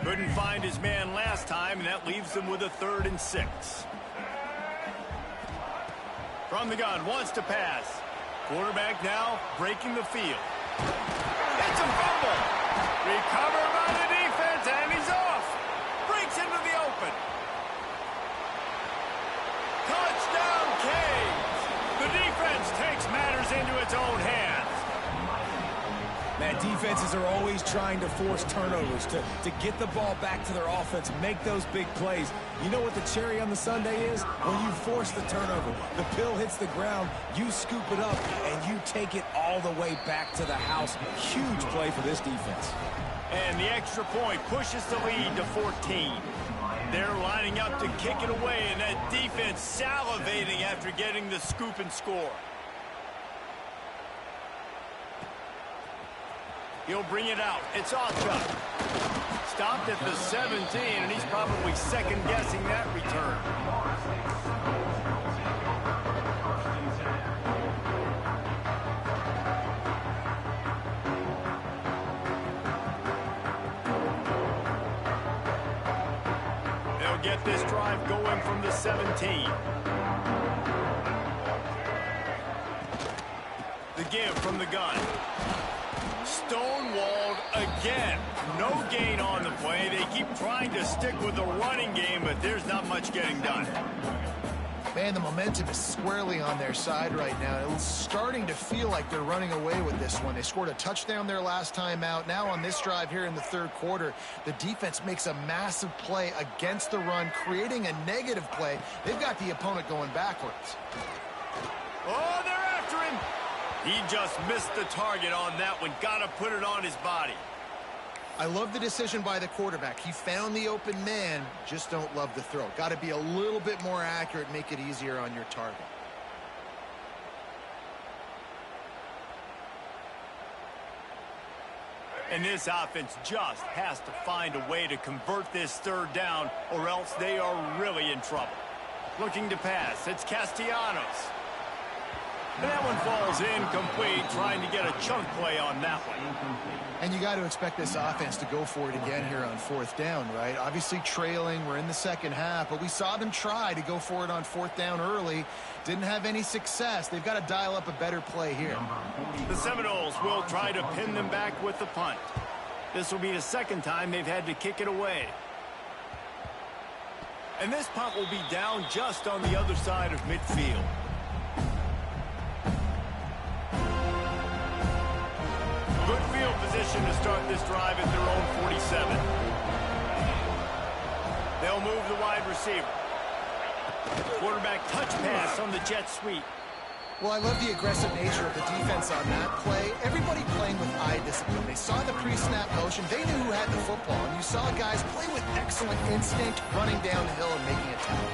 Speaker 1: Couldn't find his man last time, and that leaves him with a 3rd and 6. From the gun, wants to pass. Quarterback now breaking the field. It's a fumble. Recovered by the defense, and he's off. Breaks into the open. Touchdown, Canes. The defense takes matters into its own hands.
Speaker 3: Man, defenses are always trying to force turnovers, to get the ball back to their offense, make those big plays. You know what the cherry on the sundae is? When you force the turnover, the pill hits the ground, you scoop it up, and you take it all the way back to the house. Huge play for this defense.
Speaker 1: And the extra point pushes the lead to 14. They're lining up to kick it away, and that defense salivating after getting the scoop and score. He'll bring it out. It's Oscar. Stopped at the 17, and he's probably second-guessing that return. They'll get this drive going from the 17. The give from the gun. Stonewalled again. No gain on the play. They keep trying to stick with the running game, but there's not much getting done.
Speaker 2: Man, the momentum is squarely on their side right now. It's starting to feel like they're running away with this one. They scored a touchdown their last time out. Now on this drive here in the 3rd quarter, the defense makes a massive play against the run, creating a negative play. They've got the opponent going backwards.
Speaker 1: Oh, they're after him. He just missed the target on that one. Got to put it on his body.
Speaker 2: I love the decision by the quarterback. He found the open man, just don't love the throw. Got to be a little bit more accurate, make it easier on your target.
Speaker 1: And this offense just has to find a way to convert this 3rd down, or else they are really in trouble. Looking to pass. It's Castellanos. And that one falls incomplete, trying to get a chunk play on that one.
Speaker 2: And you got to expect this offense to go for it again here on 4th down, right? Obviously trailing, we're in the 2nd half, but we saw them try to go for it on 4th down early. Didn't have any success. They've got to dial up a better play here.
Speaker 1: The Seminoles will try to pin them back with the punt. This will be the 2nd time they've had to kick it away. And this punt will be down just on the other side of midfield. Good field position to start this drive at their own 47. They'll move the wide receiver. Quarterback touch pass on the jet sweep.
Speaker 2: Well, I love the aggressive nature of the defense on that play. Everybody playing with eye discipline. They saw the pre-snap motion. They knew who had the football. And you saw guys play with excellent instinct, running down the hill and making a tackle.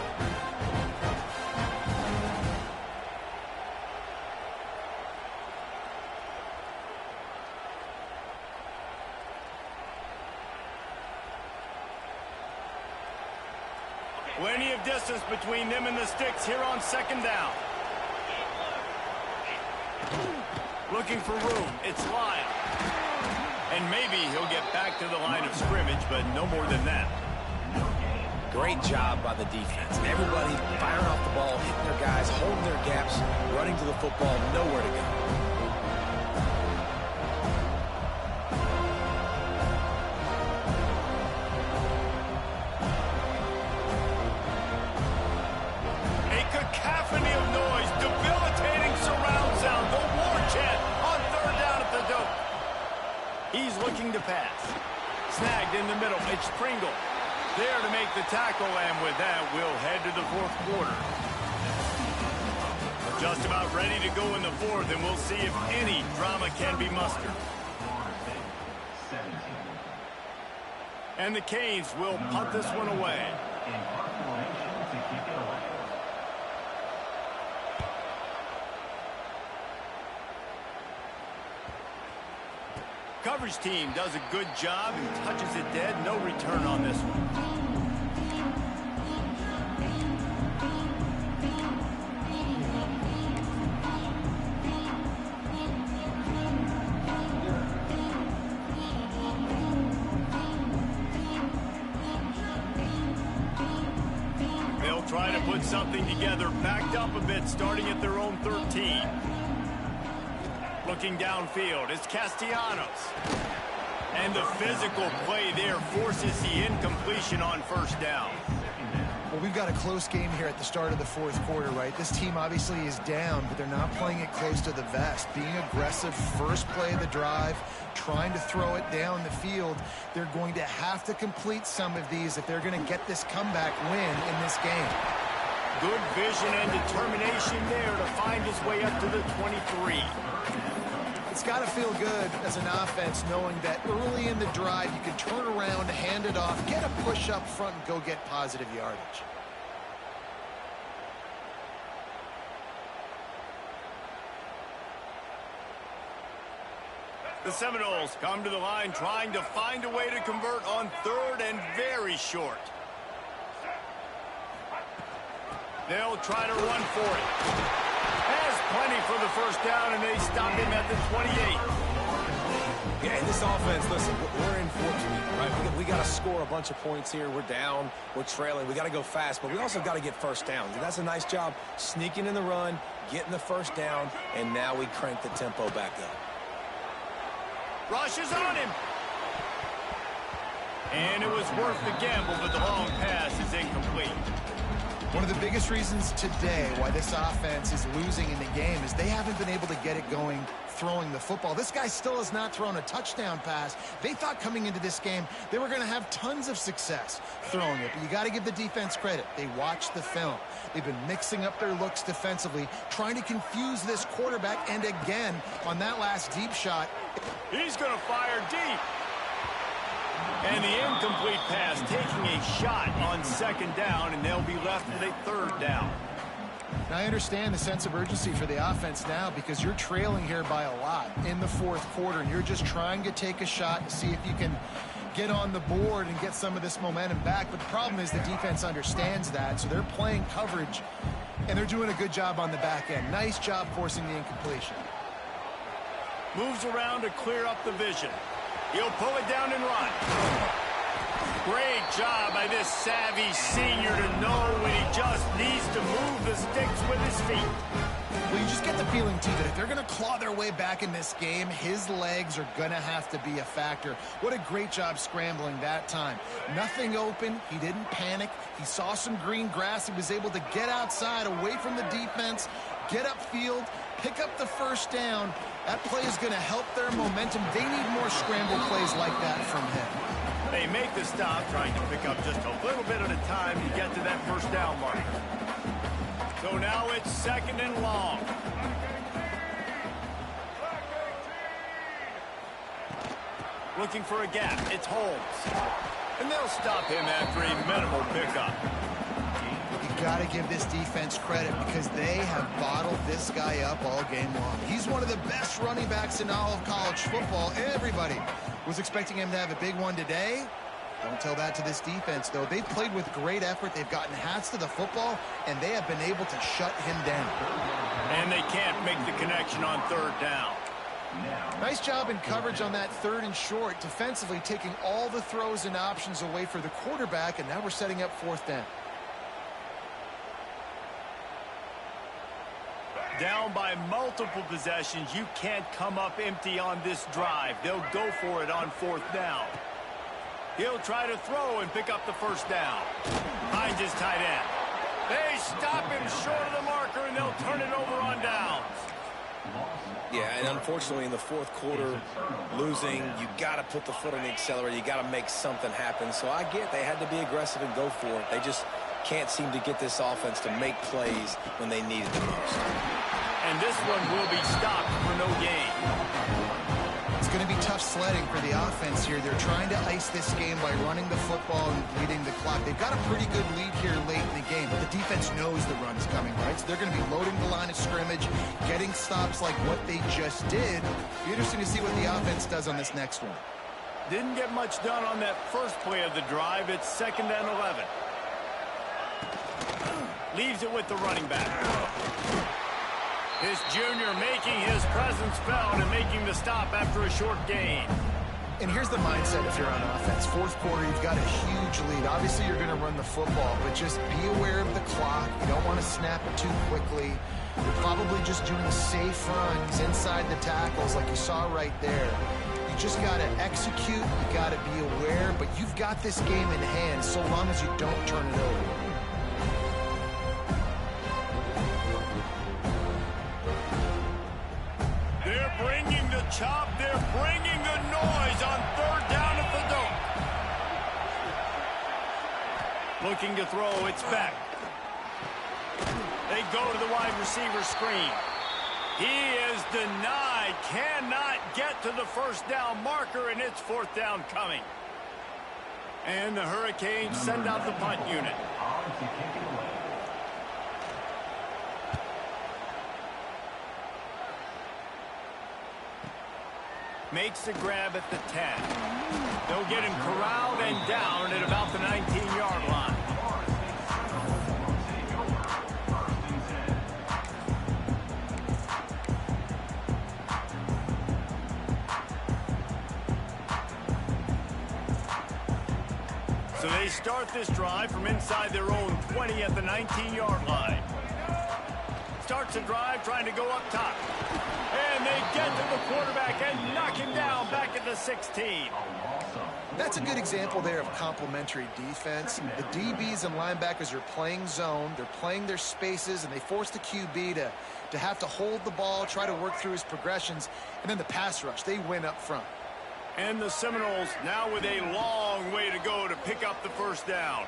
Speaker 1: Plenty of distance between them and the sticks here on 2nd down. Looking for room. It's Lyle. And maybe he'll get back to the line of scrimmage, but no more than that.
Speaker 3: Great job by the defense. Everybody firing off the ball, hitting their guys, holding their gaps, running to the football, nowhere to go.
Speaker 1: Looking to pass. Snagged in the middle. It's Pringle. There to make the tackle, and with that, we'll head to the 4th quarter. Just about ready to go in the 4th, and we'll see if any drama can be mustered. And the Canes will punt this one away. Coverage team does a good job and touches it dead. No return on this one. They'll try to put something together, backed up a bit, starting at their own 13. Looking downfield, it's Castellanos. And the physical play there forces the incompletion on first down.
Speaker 2: Well, we've got a close game here at the start of the fourth quarter, right? This team obviously is down, but they're not playing it close to the vest. Being aggressive, first play of the drive, trying to throw it down the field. They're going to have to complete some of these if they're going to get this comeback win in this game.
Speaker 1: Good vision and determination there to find his way up to the 23.
Speaker 2: It's got to feel good as an offense knowing that early in the drive you can turn around, hand it off, get a push up front, and go get positive yardage.
Speaker 1: The Seminoles come to the line trying to find a way to convert on third and very short. They'll try to run for it. Has plenty for the first down, and they stop him at the 28.
Speaker 3: Yeah, and this offense, listen, we're in for it, right? We got to score a bunch of points here. We're down. We're trailing. We got to go fast, but we also got to get first downs. And that's a nice job sneaking in the run, getting the first down, and now we crank the tempo back up.
Speaker 1: Rush is on him. And it was worth the gamble, but the long pass is incomplete.
Speaker 2: One of the biggest reasons today why this offense is losing in the game is they haven't been able to get it going throwing the football. This guy still has not thrown a touchdown pass. They thought coming into this game they were going to have tons of success throwing it, but you got to give the defense credit. They watched the film. They've been mixing up their looks defensively, trying to confuse this quarterback, and again, on that last deep shot,
Speaker 1: he's going to fire deep. And the incomplete pass taking a shot on second down, and they'll be left with a third down.
Speaker 2: Now, I understand the sense of urgency for the offense now because you're trailing here by a lot in the fourth quarter, and you're just trying to take a shot to see if you can get on the board and get some of this momentum back. But the problem is the defense understands that, so they're playing coverage, and they're doing a good job on the back end. Nice job forcing the incompletion.
Speaker 1: Moves around to clear up the vision. He'll pull it down and run. Great job by this savvy senior to know when he just needs to move the sticks with his feet.
Speaker 2: Well, you just get the feeling, too, that if they're going to claw their way back in this game, his legs are going to have to be a factor. What a great job scrambling that time. Nothing open. He didn't panic. He saw some green grass. He was able to get outside, away from the defense, get upfield, pick up the first down. That play is going to help their momentum. They need more scramble plays like that from him.
Speaker 1: They make the stop, trying to pick up just a little bit at a time to get to that first down mark. So now it's second and long. Looking for a gap. It's Holmes. And they'll stop him after a minimal pickup.
Speaker 2: You got to give this defense credit because they have bottled this guy up all game long. He's one of the best running backs in all of college football. Everybody was expecting him to have a big one today. Don't tell that to this defense, though. They've played with great effort. They've gotten hats to the football, and they have been able to shut him down.
Speaker 1: And they can't make the connection on third down.
Speaker 2: Nice job in coverage on that third and short, defensively taking all the throws and options away for the quarterback, and now we're setting up fourth down.
Speaker 1: Down by multiple possessions, you can't come up empty on this drive. They'll go for it on fourth down. He'll try to throw and pick up the first down. Finds his tight end. They stop him short of the marker, and they'll turn it over on downs.
Speaker 3: Yeah, and unfortunately in the fourth quarter, losing, you got to put the foot on the accelerator. You got to make something happen. So I get they had to be aggressive and go for it. They just can't seem to get this offense to make plays when they need it the most.
Speaker 1: And this one will be stopped for no gain.
Speaker 2: It's going to be tough sledding for the offense here. They're trying to ice this game by running the football and leading the clock. They've got a pretty good lead here late in the game, but the defense knows the run is coming, right? So they're going to be loading the line of scrimmage, getting stops like what they just did. Be interesting to see what the offense does on this next one.
Speaker 1: Didn't get much done on that first play of the drive. It's 2nd and 11. Leaves it with the running back. His junior making his presence felt and making the stop after a short gain.
Speaker 2: And here's the mindset if you're on offense. Fourth quarter, you've got a huge lead. Obviously, you're going to run the football, but just be aware of the clock. You don't want to snap it too quickly. You're probably just doing safe runs inside the tackles like you saw right there. You just got to execute. You got to be aware, but you've got this game in hand so long as you don't turn it over.
Speaker 1: They're bringing the chop. They're bringing the noise on 3rd down at the dope. Looking to throw. It's back. They go to the wide receiver screen. He is denied. Cannot get to the 1st down marker, and it's 4th down coming. And the Hurricanes send out the punt unit. Makes the grab at the 10. They'll get him corralled and down at about the 19-yard line. So they start this drive from inside their own 20 at the 19-yard line. Starts a drive trying to go up top. And they get to the quarterback and knock him down back at the 16.
Speaker 2: That's a good example there of complementary defense. The DBs and linebackers are playing zone. They're playing their spaces, and they force the QB to have to hold the ball, try to work through his progressions. And then the pass rush, they win up front.
Speaker 1: And the Seminoles now with a long way to go to pick up the 1st down.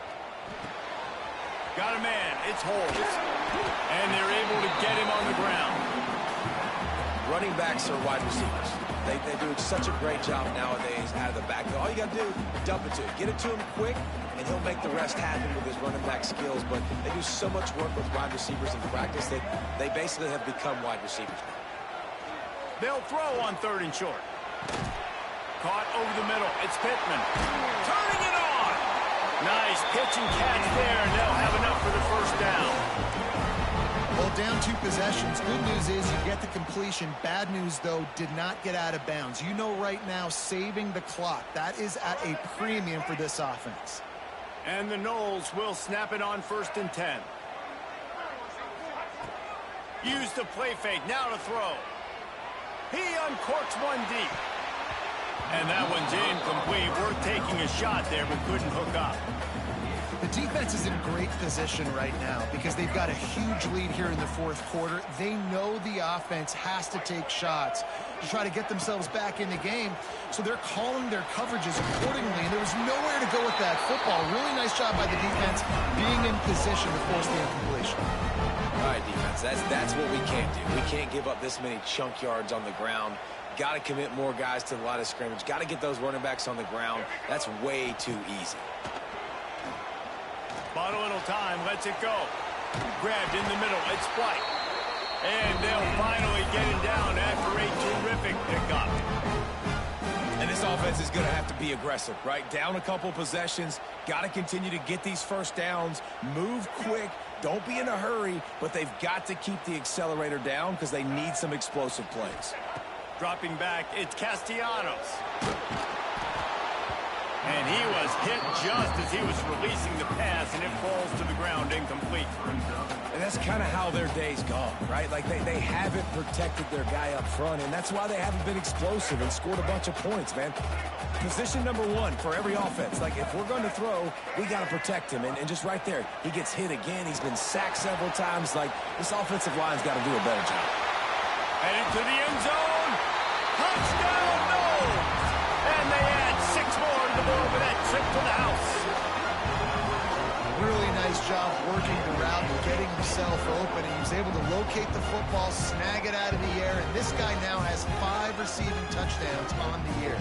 Speaker 1: Got a man. It's Holmes. And they're able to get him on the ground.
Speaker 3: Running backs are wide receivers. They do such a great job nowadays out of the backfield. All you got to do, dump it to him. Get it to him quick, and he'll make the rest happen with his running back skills. But they do so much work with wide receivers in practice that they basically have become wide receivers now.
Speaker 1: They'll throw on 3rd and short. Caught over the middle. It's Pittman. Turning it on. Nice pitch and catch there, and they'll have enough for the 1st down.
Speaker 2: Well, down 2 possessions. Good news is you get the completion. Bad news, though, did not get out of bounds. You know right now, saving the clock. That is at a premium for this offense.
Speaker 1: And the Noles will snap it on 1st and 10. Use the play fake. Now to throw. He uncorks one deep. And that one's incomplete. Worth taking a shot there, but couldn't hook up.
Speaker 2: The defense is in great position right now because they've got a huge lead here in the 4th quarter. They know the offense has to take shots to try to get themselves back in the game. So they're calling their coverages accordingly, and there was nowhere to go with that football. Really nice job by the defense being in position to force the incompletion.
Speaker 3: All right, defense, that's what we can't do. We can't give up this many chunk yards on the ground. Got to commit more guys to the line of scrimmage. Got to get those running backs on the ground. That's way too easy.
Speaker 1: Bought a little time, lets it go. Grabbed in the middle, it's White. And they'll finally get him down after a terrific pickup.
Speaker 3: And this offense is going to have to be aggressive, right? Down a couple possessions. Got to continue to get these 1st downs. Move quick. Don't be in a hurry, but they've got to keep the accelerator down because they need some explosive plays.
Speaker 1: Dropping back, it's Castellanos. And he was hit just as he was releasing the pass, and it falls to the ground incomplete.
Speaker 3: And that's kind of how their day's gone, right? Like they haven't protected their guy up front, and that's why they haven't been explosive and scored a bunch of points, man. Position number 1 for every offense. Like, if we're going to throw, we got to protect him. And just right there, he gets hit again. He's been sacked several times. Like, this offensive line's got to do a better job.
Speaker 1: Headed to the end zone. Touchdown, Noles! And they add 6 more to the board with that trip to the house.
Speaker 2: Really nice job working the route and getting himself open. He was able to locate the football, snag it out of the air, and this guy now has 5 receiving touchdowns on the year.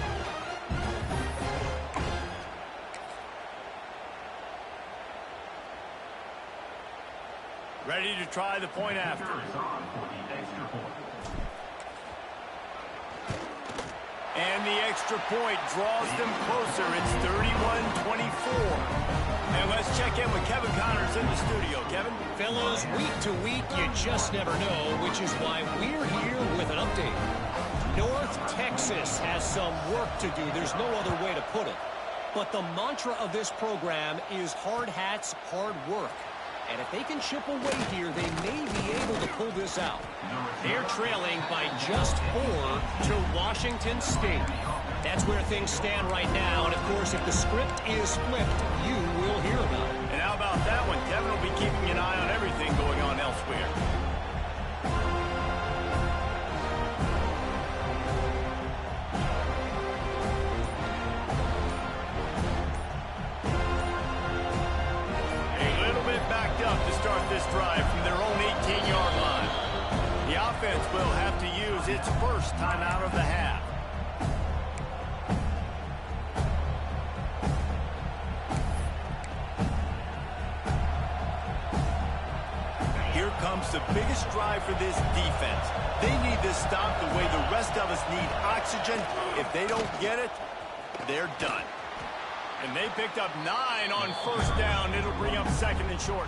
Speaker 1: Ready to try the point after. And the extra point draws them closer. It's 31-24. And let's check in with Kevin Connors in the studio. Kevin?
Speaker 4: Fellas, week to week, you just never know, which is why we're here with an update. North Texas has some work to do. There's no other way to put it. But the mantra of this program is hard hats, hard work. And if they can chip away here, they may be able to pull this out. They're trailing by just 4 to Washington State. That's where things stand right now. And, of course, if the script is flipped, you will hear about it.
Speaker 1: And how about that one? Kevin will be keeping an eye on everything going on elsewhere. To start this drive from their own 18-yard line. The offense will have to use its first timeout of the half. Here comes the biggest drive for this defense. They need this stop the way the rest of us need oxygen. If they don't get it, they're done. And they picked up 9 on first down. It'll bring up second and short.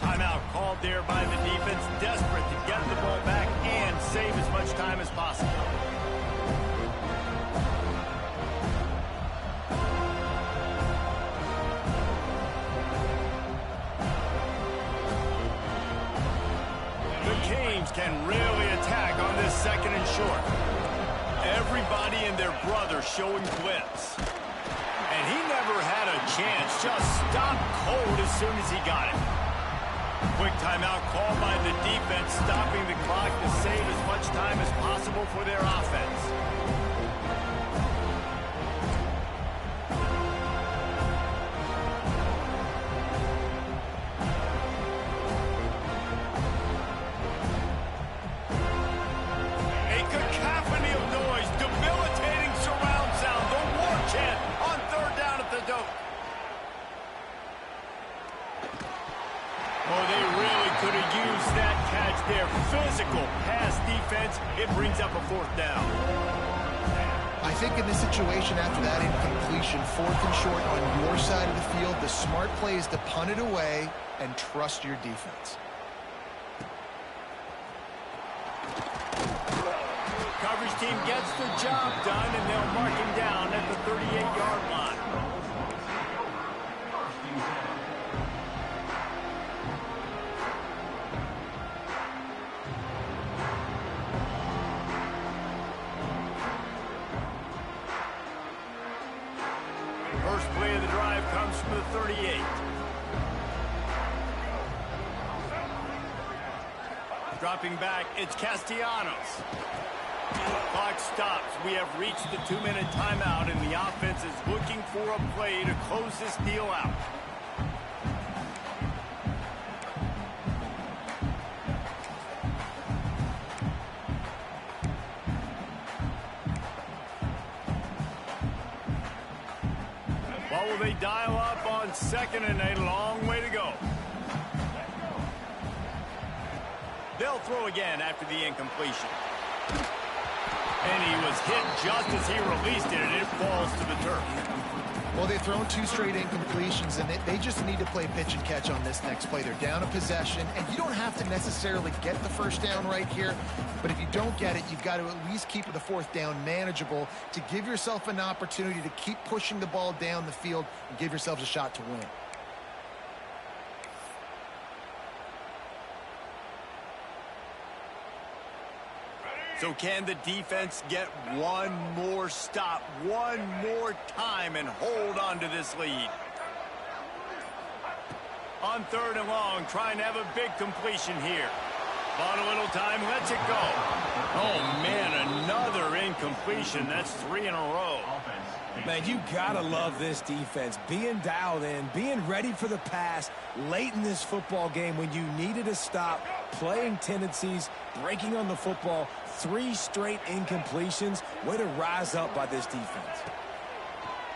Speaker 1: Timeout called there by the defense, desperate to get the ball back and save as much time as possible. The Canes can really attack on this second and short. Everybody and their brother showing blitz. And he never had a chance, just stopped cold as soon as he got it. Quick timeout called by the defense, stopping the clock to save as much time as possible for their offense. A cacophony of noise, debilitating surround sound, the war chant on third down at the dope. Oh, they really could have used that catch there. Physical pass defense. It brings up a fourth down.
Speaker 2: I think in this situation after that incompletion, 4th and short on your side of the field, the smart play is to punt it away and trust your defense.
Speaker 1: Coverage team gets the job done, and they'll mark him down at the 38-yard line. First play of the drive comes from the 38. Dropping back, it's Castellanos. Clock stops. We have reached the 2-minute timeout, and the offense is looking for a play to close this deal out. What will they dial up on second and a long way to go? They'll throw again after the incompletion. And he was hit just as he released it, and it falls to the turf.
Speaker 2: Well, they've thrown 2 straight incompletions, and they just need to play pitch and catch on this next play. They're down a possession, and you don't have to necessarily get the first down right here, but if you don't get it, you've got to at least keep the 4th down manageable to give yourself an opportunity to keep pushing the ball down the field and give yourselves a shot to win.
Speaker 1: So can the defense get one more stop, one more time, and hold on to this lead? On third and long, trying to have a big completion here. Bought a little time, lets it go. Oh, man, another incompletion. That's 3 in a row.
Speaker 3: Man, you gotta love this defense. Being dialed in, being ready for the pass late in this football game when you needed to stop, playing tendencies, breaking on the football, 3 straight incompletions. Way to rise up by this defense.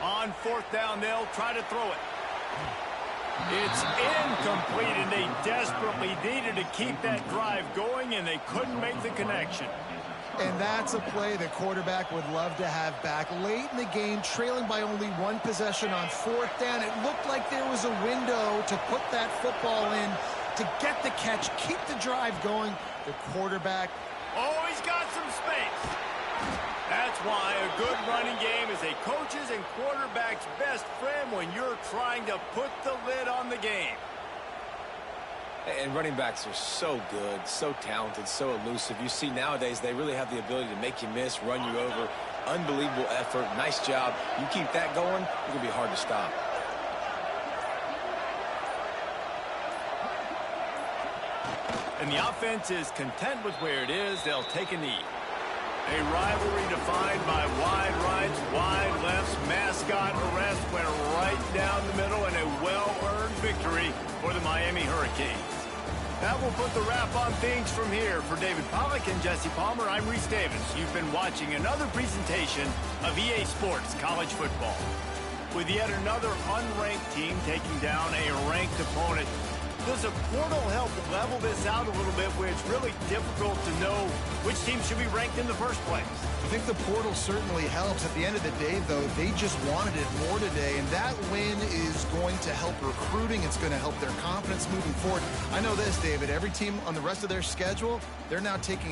Speaker 1: On 4th down, they'll try to throw it. It's incomplete, and they desperately needed to keep that drive going, and they couldn't make the connection.
Speaker 2: And that's a play the quarterback would love to have back. Late in the game, trailing by only 1 possession on 4th down, it looked like there was a window to put that football in, to get the catch, keep the drive going. The quarterback...
Speaker 1: Oh, he's got some space. That's why a good running game is a coach's and quarterback's best friend when you're trying to put the lid on the game.
Speaker 3: And running backs are so good, so talented, so elusive. You see nowadays they really have the ability to make you miss, run you over. Unbelievable effort. Nice job. You keep that going, it's going to be hard to stop.
Speaker 1: And the offense is content with where it is. They'll take a knee. A rivalry defined by wide rights, wide lefts, mascot arrest went right down the middle, and a well-earned victory for the Miami Hurricanes. That will put the wrap on things from here. For David Pollack and Jesse Palmer, I'm Reese Davis. You've been watching another presentation of EA Sports College Football. With yet another unranked team taking down a ranked opponent, does a portal help level this out a little bit where it's really difficult to know which team should be ranked in the first place?
Speaker 2: I think the portal certainly helps. At the end of the day, though, they just wanted it more today, and that win is going to help recruiting. It's going to help their confidence moving forward. I know this, David, every team on the rest of their schedule, they're now taking